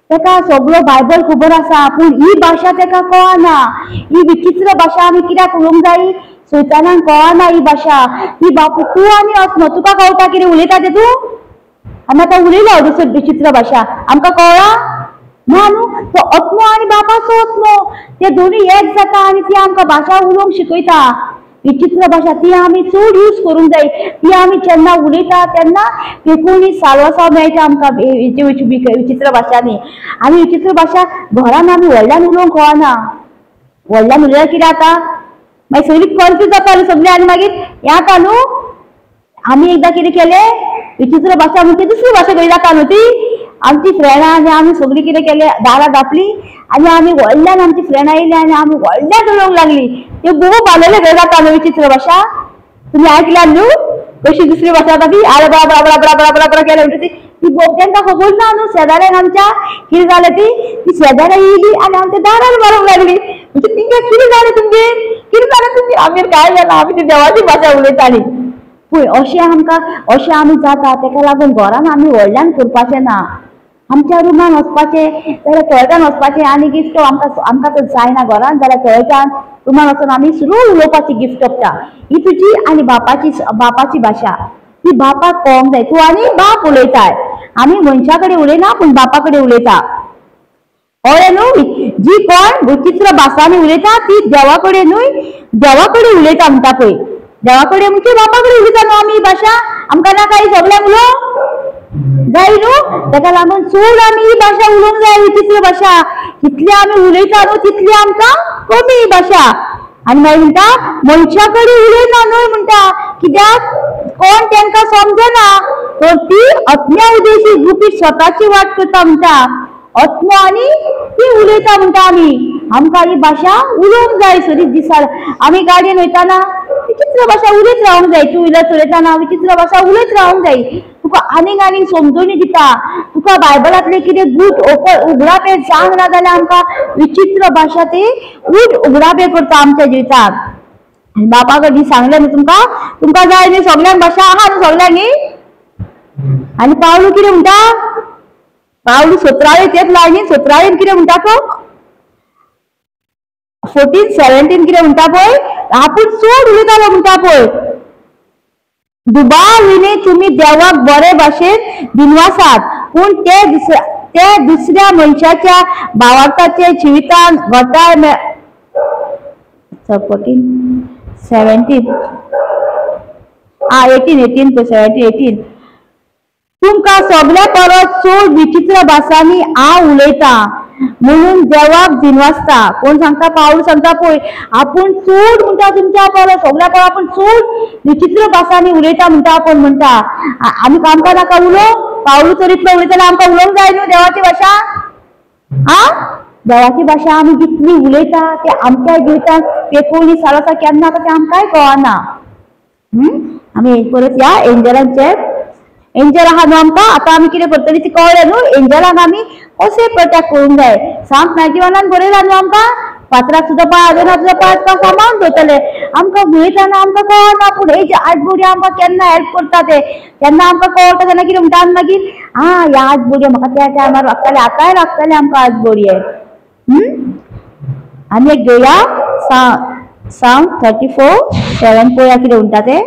तेका सगळो बायबल खबर आसा पूण ही भाशा तेका कळना. ही विचित्र भाशा आमी कित्याक उलोवंक जाय? सयतानाक कळना ही भाशा. ही बापू तूं आनी आत्मो तुका कळटा कितें उलयता तें तूं? आमी आतां उलयलो दुसरी विचित्र भाशा आमकां कळ्ळा ना न्हू. तो आत्मो आनी बापाचो आत्मो ते दोनूय एक जाता आनी ती आमकां भाशा उलोवंक शिकयता. विचित्र भाशा ती आमी चड यूज करूंक जाय. ती आमी जेन्ना उलयता तेन्ना कोणी साल्वासा मेळटा आमकां विचित्र भाशांनी. आनी विचित्र भाशा घरान आमी व्हडल्यान उलोवंक कळना. व्हडल्यान उलयल्यार कितें जाता मागीर सगळीं कन्फ्यूज जाता न्हू सगळीं. आनी मागीर हें जाता न्हू. आमी एकदां कितें केलें विचित्र भाशा म्हणजे दुसरी भाशा खंय जाता न्हू ती. आमची फ्रेंडां आनी आमी सगळीं कितें केलें दारां धापलीं आनी आमी व्हडल्यान आमची फ्रेंडां येयलीं आनी आमी व्हडल्यान उलोवंक लागलीं. त्यो खूब आलेले खंय जाता न्हू विचित्र भाशा. तुमी आयकल्यार न्हू कशी दुसरी भाशा जाता ती. आरे बरा बरा बरा बरा बरा बरा केलें म्हणटा ती तांकां खबर ना न्हू. शेजाऱ्यांक आमच्या कितें जालें ती शेजाऱ्यां येयलीं आनी आमच्या दारार मारूंक लागलीं. म्हणजे तिंका कितें जालें तुमगेर कितें जालें तुमगेर? आमगेर कांय जालें आमी ती देवाची भाशा उलयतालीं. पळय अशें आमी जाता. तेका लागून घरान आमी व्हडल्यान करपाचें ना. आमच्या रुमान वचपाचे जाल्यार कळटान वचपाचे आनी गिफ्ट आमकां तर जायना घरान जाल्यार कळटान रुमान वचून आमी सुरू उलोवपाची गिफ्ट करता। ही तुजी आनी बापाची भाशा, ती बापाक कळोंक जाय। तूं आनी बाप उलयताय, आमी मनशा कडेन उलयना पूण बापा कडेन उलयता। कळ्ळें न्हू? जी कोण विचित्र भासांनी उलयता ती देवा कडेनूय देवा कडेन उलयता म्हणटा पळय, देवा कडेन म्हणजे बापा कडेन उलयता न्हू आमी ही भाशा। आमकां ना काय सगळ्यांक उलोवंक जाय न्हू, ताका लागून चड आमी ही भाशा उलोवंक जाय, विचित्र भाशा। जितली आमी उलयता न्हू तितली आमकां कमी ही भाशा। आनी मागीर म्हणटा मनशा कडेन उलयना न्हू म्हणटा, कित्याक कोण तांकां समजना, तर ती अज्ञा उदेशी गुपीत स्वताची वाट करता म्हणटा। आत्मा आनी ती उलयता म्हणटा आमकां ही भाशा उलोवंक जाय सरीत दिसा। आमी गाडयेन वयताना विचित्र भाशा उलयत रावंक जाय, टू व्हिलर चलयताना विचित्र भाशा उलयत रावंक जाय। तुका आनीक समजोनी दिता, तुका बायबलांतले कितें गूट उगडापे जावंक ना जाल्यार आमकां विचित्र भाशा ती उगडापे करता आमच्या जिवितांत। बापा कडेन सांगलें न्हू तुमकां जाय न्ही सगळ्यांक भाशा आहा न्हू सगळ्यांक न्ही। आनी पावलू कितें म्हणटा, पावलू 17 तेच लायनीन 17 कितें म्हणटा तो 14-17 कितें म्हणटा पळय, आपूण चड उलयतालो म्हणटा पळय। दुबाविनी तुमी देवाक बरे भाशेन दिनवासात, पूण ते दुसऱ्या मनशाच्या भावार्थाचे जिवितान घटाय 18 तुमकां सगळ्या परस चड विचित्र भासांनी हांव उलयता म्हणून देवाक दिनवासता। कोण सांगता? पाऊल सांगता पळय, आपूण चड म्हणटा तुमच्या परस सगळ्या परस आपूण चड विचित्र भासांनी उलयता म्हणटा आपूण म्हणटा। आमकां नाका उलोवंक? पाऊल तर इतलो उलयतना आमकां उलोवंक जाय न्हू देवाची भाशा। देवाची भाशा आमी कितली उलयता ते आमच्या जिवितांत पेकोवणी सारसा केन्ना ते आमकांय कळना। आमी परत या एंजल आहा न्हू आमकां, आतां आमी कितें करतली ती कळ्ळें न्हू। एंजलांक आमी कशें प्रोटेक्ट करूंक जाय, Psalm 91 बरयलां न्हू आमकां। 5 सुद्दां पांय 2 सुद्दां पांय सांबाळून दवरतले। आमकां उलयतना आमकां कळना पूण हेजे आजबोडी आमकां केन्ना हेल्प करता ते, तेन्ना आमकां कळटा तेन्ना कितें म्हणटा आमी मागीर ह्या आजबोडये म्हाका त्या टायमार लागताले, आतांय लागतले आमकां आजबोडये। आनी एक घेया Psalm 34:7 पळोवया कितें म्हणटा ते।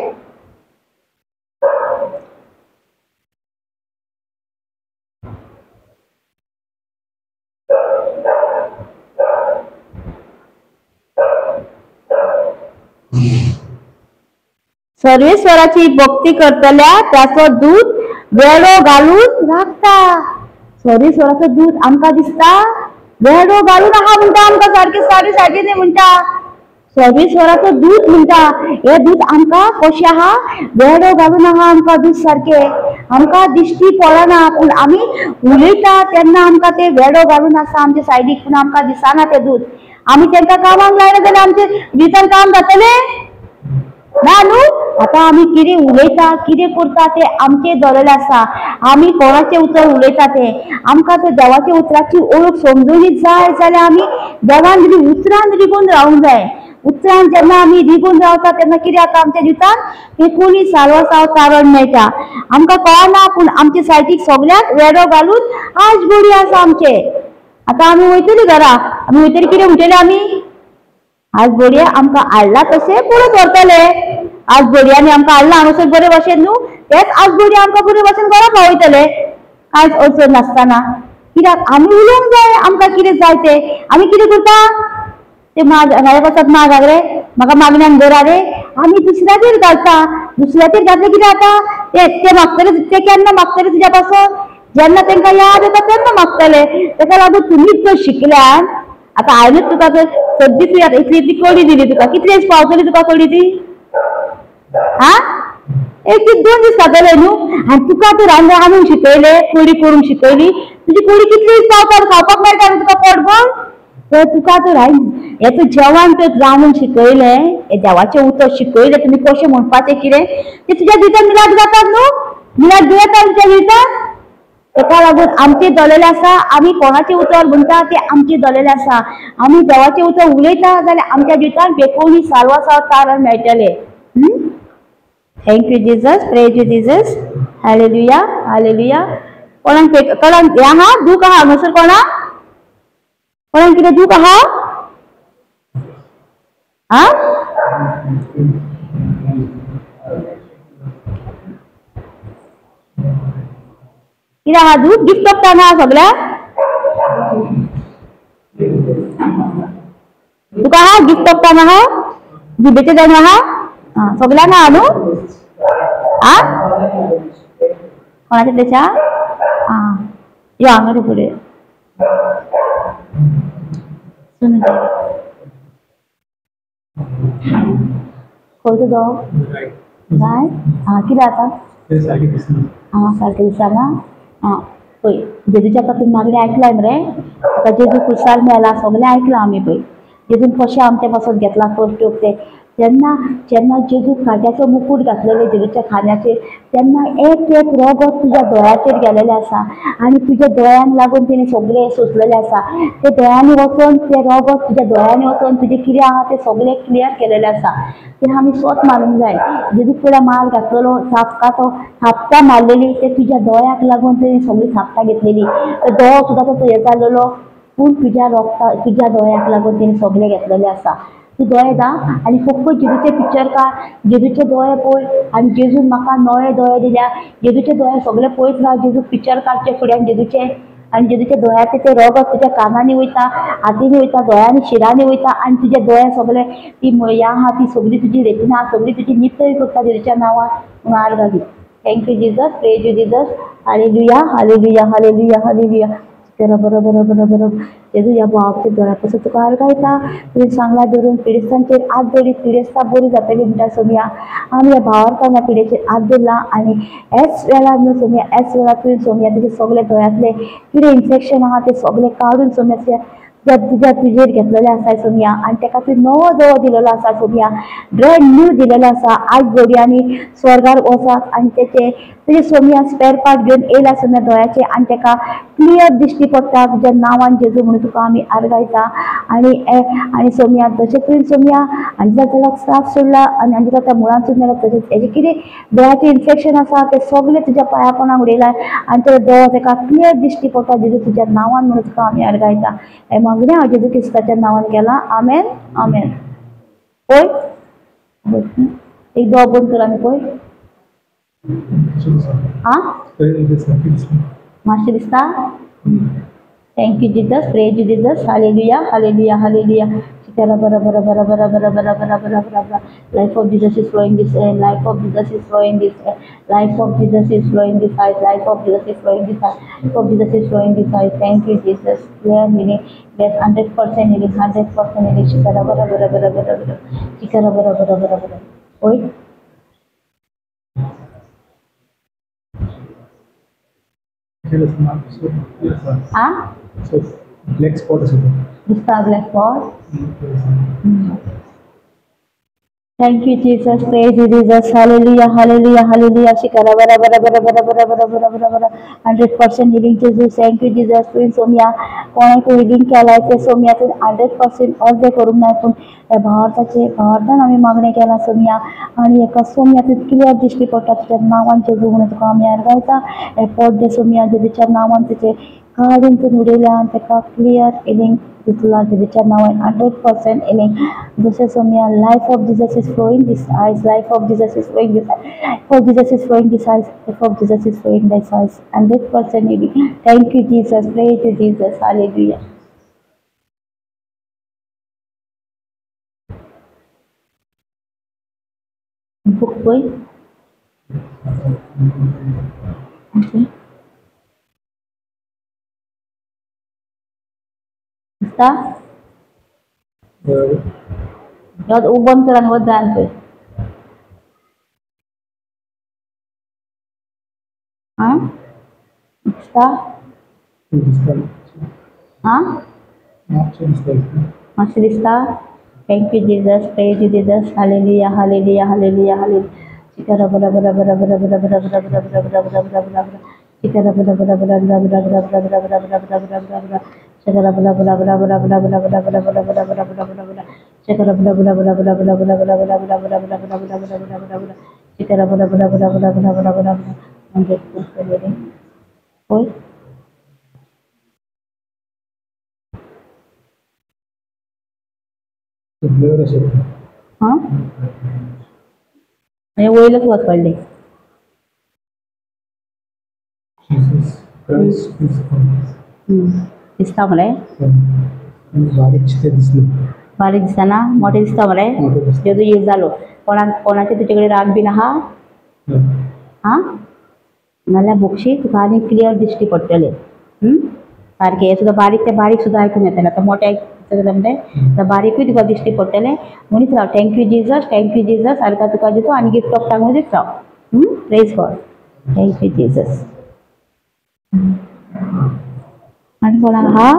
सर्वेश्वराची भक्ती करतल्या त्याचो दूत वेळो घालून राखता। सर्वेश्वराचो दूत आमकां दिसता वेळो घालून आहा म्हणटा आमकां सारके सायडीन म्हणटा। सर्वेश्वराचो दूत म्हणटा, हे दूत आमकां कशें आहा वेळो घालून आहा आमकां दूत सारके। आमकां दिश्टी पडना पूण आमी उलयता तेन्ना आमकां ते वेळो घालून आसा आमचे सायडीक, पूण आमकां दिसना ते दूत। आमी तांकां कामाक लायना जाल्यार आमचे जिवितांत काम जातलें ना न्हू। आतां आमी कितें उलयता कितें करता ते आमचे दवरलेलें आसा। आमी कोणाचें उतर उलयता ते आमकां तर देवाच्या उतराची ओळख समजूनी जाय जाल्यार आमी देवान दिली उतरान रिगून रावंक जाय। उतरान जेन्ना आमी रिगून रावता तेन्ना कितें जाता आमच्या जिवितांत हे कोणी सारवासाव कारण मेळटा। आमकां कळना पूण आमचे सायडीक सगळ्याक वेडो घालून आजबोडी आसा आमचे। आतां आमी वयतली घरा, आमी वयतली कितें म्हणटली आमी आज बोडये आमकां हाडला तशें पळोवन व्हरतले। आज बोडयांनी आमकां हाडला हांगासर बरे भाशेन न्हू, तेच आज बोडये आमकां बरे भाशेन घरा पावयतले कांयच अडचण नासतना। कित्याक आमी उलोवंक जाय आमकां कितें जाय ते। आमी कितें करता ते पासत मागाक रे म्हाका मागण्यान घरा रे, आमी दुसऱ्याचेर घालता। दुसऱ्याचेर घातलें कितें जाता ते मागतले, ते केन्ना मागतले तुज्या पासून जेन्ना तांकां याद येता तेन्ना मागतले। ताका लागून तुमीच जर शिकल्यान, आतां हांवेंच तुका सद्दी तुवें आतां इतली कडी दिली तुका, कितले दीस पावतली तुका कडी ती? एक दीस 2 दीस जातले न्हू। आनी तुका तर रांदूंक शिकयले, कडी करूंक शिकयली, तुजी कडी कितले दीस पावता खावपाक मेळटा न्हू तुका पोटभर? तर तुका तर हे तूं जेवण तर रांदूंक शिकयलें, हे देवाचें उतर शिकयलें तुमी कशें म्हणपाचें कितें ते तुज्या जिवितांत मिलाद जातात न्हू, मिलाद दुयेंता तुज्या जिवितांत। ताका लागून आमचे दवरलेलें आसा, आमी कोणाचें उतर म्हणटा ते आमचे दवरलेलें आसा। आमी देवाचें उतर उलयता जाल्यार आमच्या जिवितांत बेकोनी सारवासाव कारण मेळटलें। Thank you Jesus, praise you Jesus, hallelujah hallelujah. कोणाक फेक कोणाक या हा दूख आहा हांगासर कोणाक कितें दूख आहा हा कितें आहा दूख गिफ्ट कपता ना सगळ्याक तुका आहा गिफ्ट कपता आहा जिबेचे जाण आहा सगळ्यांक आहा न्हू आ कोणाच्या त्याच्या यो हांगा फुडें खंय तो जाय कितें आतां सारकें दिसना पळय जेजूच्या आतां तुमी मागणी आयकलाय मरे आतां जेजू खुशाल मेला सगळें आयकलां आमी पळय जेजून कशें आमचे पासत घेतला कश्ट ते जेन्ना जेन्ना जेजू खाट्याचो मुकूट घातलेले जेजूच्या खांद्याचेर तेन्ना एक एक रगत तुज्या दोळ्याचेर गेलेलें आसा आनी तुज्या दोळ्यांक लागून तेणी सगळें सोंसलेलें आसा ते दोळ्यांनी वचून ते रगत तुज्या दोळ्यांनी वचून तुजें कितें आहा तें सगळें क्लियर केलेलें आसा तें आमी स्वत मानूंक जाय जेजू फुडें मार घातलेलो सापका तो सापका मारलेली ते तुज्या दोळ्याक लागून तेणी सगळी सापका घेतलेली तो दोळो सुद्दां तो हें जाल्लो पूण तुज्या रोगता तुज्या दोळ्याक लागून तेणी सगळें घेतलेलें आसा तूं दोळे दा आनी फक्त जेजूचे पिक्चर काड जेजूचे दोळे पळय आनी जेजून म्हाका नवे दोळे दिल्या जेजूचे दोळे सगळे पळयत राव जेजू पिक्चर काडचे फुड्यान जेजूचे आनी जेजूच्या दोळ्याचे ते रगत तुज्या कानांनी वयता हातींनी वयता दोळ्यांनी शिरांनी वयता आनी तुजे दोळे सगळे ती ह्या आहा ती सगळी तुजी रेटिना सगळी तुजी नितळ करता जेजूच्या नांवान मार घाली thank you Jesus praise you Jesus hallelujah hallelujah hallelujah hallelujah तेरा बरोबर बरोबर जेजू या बाबच्या दोळ्यापासून तुका आर्गायता तुवें सांगला धरून पिडेस्तांचेर हात दवरी पिडेस्तां बरी जातली म्हणटा सोमया आमी ह्या भावार्थान ह्या पिडेचेर हात दवरला आनी हेच वेळार न्हू सोमया हेच वेळार तुवें सोमया तुजे सगळे दोळ्यांतले कितें इन्फेक्शन आहा ते सगळे काडून सोमया तुजेर घेतलेले आसा सोमया आनी ताका तुवें नवो दोळो दिलेलो आसा सोमया ब्रँड न्यू दिलेलो आसा आज जोडयांनी स्वर्गार वचात आनी तुजे सोमया स्पेर पार्ट घेवन येयला सोमया दोळ्याचे आनी ताका क्लियर दिश्टी पडटा तुज्या नांवान जेजू म्हणून तुका आमी आर्गायता आनी सोमया तशें तुवें सोमया आंजीच्या दोळ्याक साफ सोडला आनी आंजीच्या त्या मुळांतून मेला तशेंच हेजें कितें दोळ्याचें इन्फेक्शन आसा तें सगळें तुज्या पांया पोंदाक उडयलां आनी तो दोळो ताका क्लियर दिश्टी पडटा जेजू तुज्या नांवान म्हणून तुका आमी आर्गायता हे मागणी हांव जेजू क्रिस्ताच्या नांवान केलां आमेन आमेन पळय एक दोळो बंद कर आनी पळय मातशें दिसता thank you Jesus praise you Jesus hallelujah hallelujah hallelujah Shikara bara bara bara bara bara bara bara bara bara bara. Life of Jesus is flowing this way. Life of Jesus is flowing this way. Life of Jesus is flowing this way. Life of Jesus is flowing this way. Life of Jesus is flowing this way. Thank you, Jesus. Clear meaning. Yes, 100% healing. 100% healing. Shikara bara bara bara bara bara. Shikara bara bara bara bara. Oi. Ah? So black spot is it? Vista black spot. Thank you, Jesus. Praise you, Jesus. Hallelujah, hallelujah, hallelujah. Shikara bara bara bara bara bara bara bara bara bara. 100% healing, Jesus. Thank you, Jesus. Twin Somya. कोणाक healing केलाय ते सोम्यातून 100% अर्ज करून नाही पण भावार्थान आम्ही मागणी केला सोम्या आणि एका सोम्यातून क्लियर दिश्टी पडटा तुझ्या नावान जेजू म्हणून तुका आम्ही अर्गायता हे पद दे सोम्या जेजूच्या नावान तुझे काढून तू उडयल्या आणि ताका क्लियर healing दिसला जेजूच्या नावान 100% healing. दुसरे Saumya life of Jesus is flowing this eyes. Life of Jesus is flowing this eyes. Life of Jesus is flowing this eyes. Life of Jesus is flowing this eyes. 100% healing. Thank you, Jesus. Praise you, Jesus. Hallelujah. Book boy. Okay. Está? Yod ubon ka lang wad daan ko. Ha? Está? Ha? Masilista? Thank you, Jesus. Praise you, Jesus. Hallelujah, hallelujah, hallelujah, hallelujah. Shikara bara bara bara bara bara bara bara bara bara bara bara bara bara bara. Shikara bara bara bara bara bara bara bara bara bara bara bara bara bara bara. Shikara bara bara bara bara bara bara bara bara bara bara bara bara bara bara. Shikara bara bara bara bara bara bara bara bara bara bara bara bara bara bara bara bara bara. Shikara bara bara bara bara bara bara bara bara. 100% healing. होय ब्लर असेल. हां म्हणजे वयलच वच पडले. Jesus Christ is on. दिसता मरे बारीक ते दिसलं. बारीक दिसताना मोठे दिसता मरे मोठे दिसता. जेजू यूज झालो कोणाचे तुझ्याकडे राग बीन आहा हां नाल्यार बुकशी तुका आनी क्लियर दिश्टी पडटले सारके हे सुद्धा बारीक सुद्धा ऐकून येतले आता मोठे म्हणटे बारीकूय तुका दिश्टी पडटले म्हणूच राव थँक्यू जीजस सारका तुका दिसो आनी गिफ्ट ऑफ टांगून दिसता प्रेज गॉड थँक्यू जीजस आनी कोणाक आहा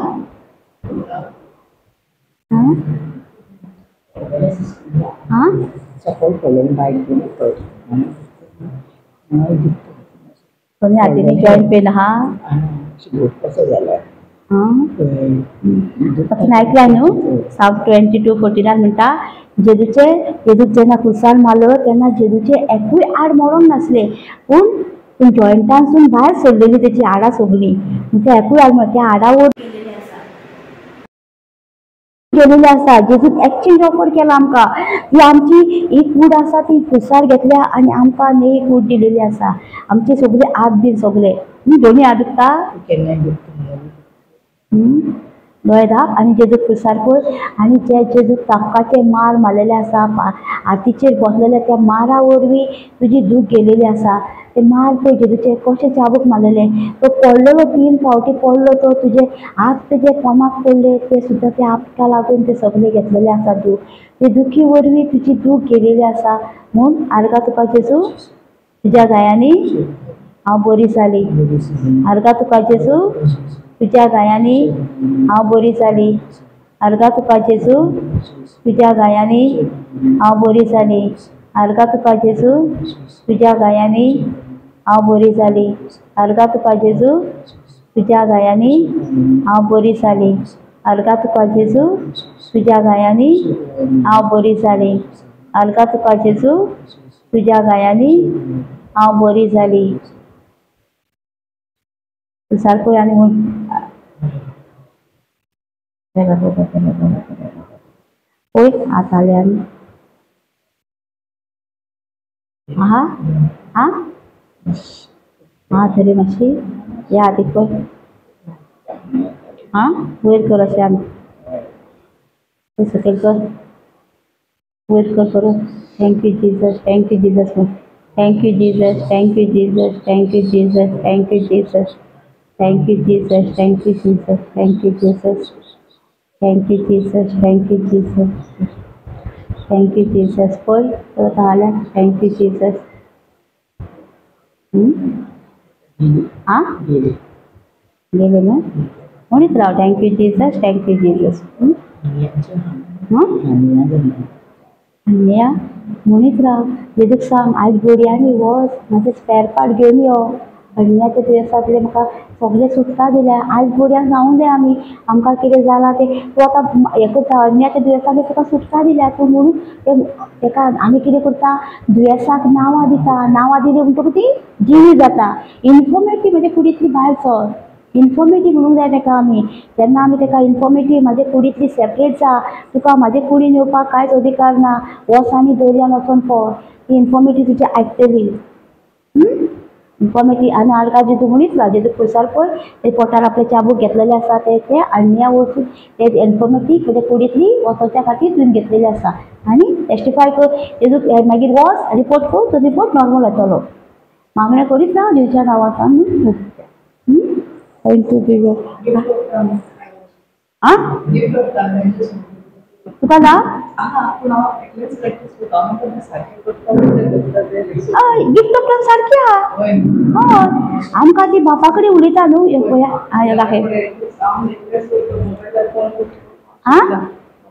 हां सपोर्ट करून बायक कोणी आधी जॉईंट पेन आहा कसं झालं ऐकलाय न्हू साम 22:49 म्हणटा जेजूक जेन्ना खुर्सार मारलो तेन्ना जेजूचे एकूय आड मोडोंक नासले पूण जॉयंटांसून भायर सोडलेली तेची आडां सगळीं ते एकूय आड त्या आडा वयर गेलेली आसा जेजून एक्सचेंज ऑफर केला आमकां ती आमची एक कूड आसा ती खुर्सार घेतल्या आनी आमकां एक कूड दिलेली आसा आमचे सगळे हात बीन सगळे दोन्ही हात दुखता दोळे धाप आनी जेजूक खुर्सार पळय आनी जे जेजूक तापकाचे मार मारलेले आसा हातीचेर बसलेले त्या मारा वरवीं तुजी दूख गेलेली आसा ते मार पळय जेजूचे कशे चाबूक मारलेले तो पडलेलो 3 फावटी पडलो तो तुजे हात तेजे पोंदाक पडले ते सुद्दां त्या आपका लागून ते सगळे घेतलेले आसा दूख ते दुखी वरवीं तुजी दूख गेलेली आसा म्हूण आर्गा तुका जेजू तुज्या गायांनी हांव बरी जाली आर्गा तुका जेजू तुज्या गायांनी हांव बरी जाली आर्गा तुका जेजू तुज्या गायांनी हांव बरी जाली आर्गा तुका जेजू तुज्या गायांनी हांव बरी जाली आर्गा तुका जेजू तुज्या गायांनी हांव बरी जाली आर्गा तुका जेजू तुज्या गायांनी हांव बरी जाली आर्गा तुका जेजू तुज्या गायांनी हांव बरी जाली सारको आनी म्हूण पळय आताले आनी आहा आं आं तरी मातशी या आदीक पळय आं वयर कर अशें आनी सकयल कर वयर कर करूं थँक्यू जीजस म्हूण thank you Jesus thank you Jesus thank you Jesus thank you Jesus thank you Jesus thank you Jesus thank you Jesus thank you Jesus thank you Jesus thank you Jesus पळय तो जाल्यार थँक्यू जीजस आं गेले न्हू म्हणीत राव थँक्यू जीजस अन्या म्हणीत राव जेजूक सांग आयज बोरयांनी वच म्हाजे स्पॅर पार्ट घेवन यो अन्याच्या दुयेंसांतले म्हाका सगळे सुटका दिल्या आयज बोरयांक जावूं दे आमी आमकां कितें जालां ते तूं आतां हें करता अन्याच्या दुयेंसांतले तुका सुटका दिल्या तूं म्हणून तेका आमी कितें करता दुयेंसाक नांवां दिता नांवां दिली म्हणटकूच ती जिवी जाता इन्फॉर्मेटीव म्हणजे कुडींतली भायर सर इन्फॉर्मेटीव म्हणूंक जाय तेका आमी जेन्ना आमी तेका इन्फॉर्मेटीव म्हाजे कुडींतली सेपरेट जा तुका म्हाजे कुडीन येवपाक कांयच अधिकार ना वच आनी दर्यान वचून पड ती इन्फॉर्मेटीव तुजी आयकतली इन्फॉर्मेटीव आनी आर्गा जेजू म्हणीत राव जेजू खुर्सार पळय ते पोटार आपले चाबूक घेतलेले आसा ते अन्या वचून ते इन्फॉर्मेटीव म्हणजे कुडींतली वचोवच्या खातीर तुवें घेतलेले आसा आनी टेस्टिफाय कर जेजू मागीर वच रिपोर्ट कर तो रिपोर्ट नॉर्मल येतलो मागणें करीत राव देवच्या नांवान थँक्यू जीजस आं तुका ना गिफ्ट ऑफ सारकी आहा हय आमकां ती बापा कडेन उलयता न्हू हे पळया हे दाखय आं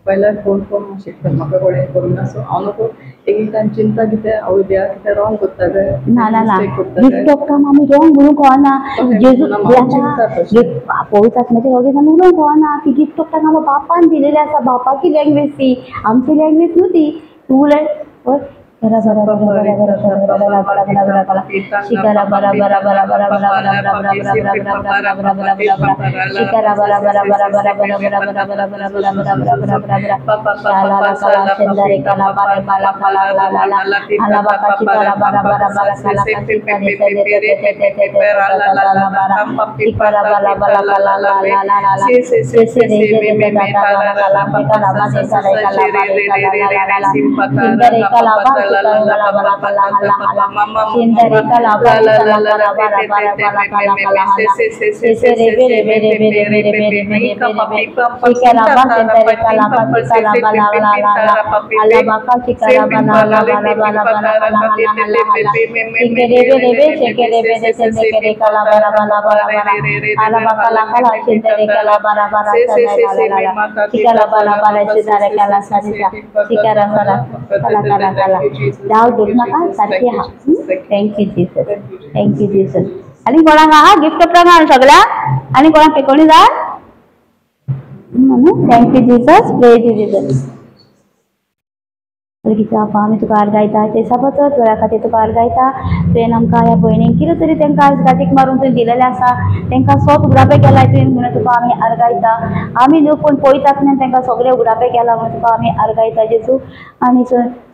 मोबायलार फोन करून शिकता म्हाका कडेन करूना सो हांव नको एकदां चिंता कितें हांव द्या कितें रॉंग करता काय ना गिफ्ट ऑफ काम आमी रॉंग म्हणूंक कळना जेजू पवित्र आत्म्याचे वगैरे आमी उलोवंक कळना ती गिफ्ट ऑफ काम बापान दिलेली आसा बापाची लँग्वेज ती आमची लँग्वेज न्हू ती तूं उलय Thank you Jesus. Thank you Jesus. आणि कोणाक गिफ्ट प्रमाण सगळ्या आणि कोणाक कोणी जा thank you Jesus praise you Jesus आमी तुका आर्गायता ते सापचो वेळा खातीर तुका आर्गायता तुवें आमकां ह्या भयणीक कितें तरी तांकां आज गातीक मारून तुवें दिलेलें आसा तांकां सोत उगडापे केलाय तुवें म्हणून तुका आमी आर्गायता आमी न्हू पूण पळयतात न्हू तांकां सगळे उगडापे केला म्हणून तुका आमी आर्गायता जेजू आनी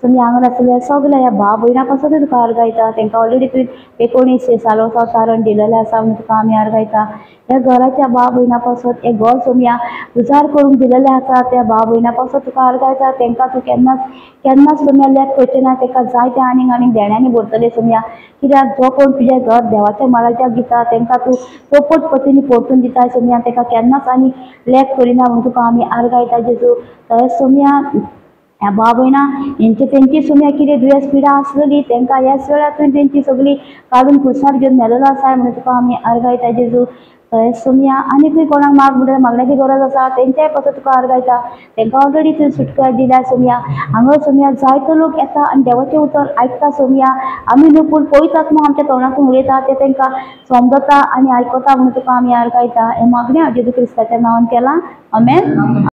तुमी हांगा आसलेल्या सगळ्या ह्या भाव भयणां पासून तुका आर्गायता तांकां ऑलरेडी तुवें 19 सालो तारण दिलेलें आसा म्हणून तुका आमी आर्गायता ह्या घराच्या भाव भयणां पासून एक घर सोम्या उजार करूंक दिलेलें आसा त्या भाव भयणां पासून तुका आर्गायता तांकां तूं केन्नाच सोम्या लेख करचें ना तांकां जाय तें आनीक देण्यानी भरतलें सोम्या कित्याक जो कोण तुजें घर देवाच्या माळाच्याक दिता तांकां तूं पोपट पतींनी परतून दिता सोम्या तांकां केन्नाच आनी लेख करिना म्हणून तुका आमी आर्गायता जेजू तशेंच सोम्या ह्या भाव भयणां तेंची सोम्या कितें दुयेंस पिडा आसलेली तांकां ह्याच वेळार तुवें तेंची सगळी काडून कुर्सार घेवन मेलेलो आसा म्हणून तुका आमी आर्गायता जेजू तशेंच सोम्या आनीकूय कोणाक मागण्याची गरज आसा तेंच्याय पासून तुका आर्गायता तांकां ऑलरेडी तुवें सुटका दिल्या सोम्या हांगा सोम्या जायतो लोक येता आनी देवाचें उतर आयकता सोम्या आमी न्हू पूण पळयतात न्हू आमच्या तोंडातून उलयता ते तांकां समजता आनी आयकता म्हणून तुका आमी आर्गायता हें मागणें हांव जेजू क्रिस्ताच्या नांवान केलां आमेन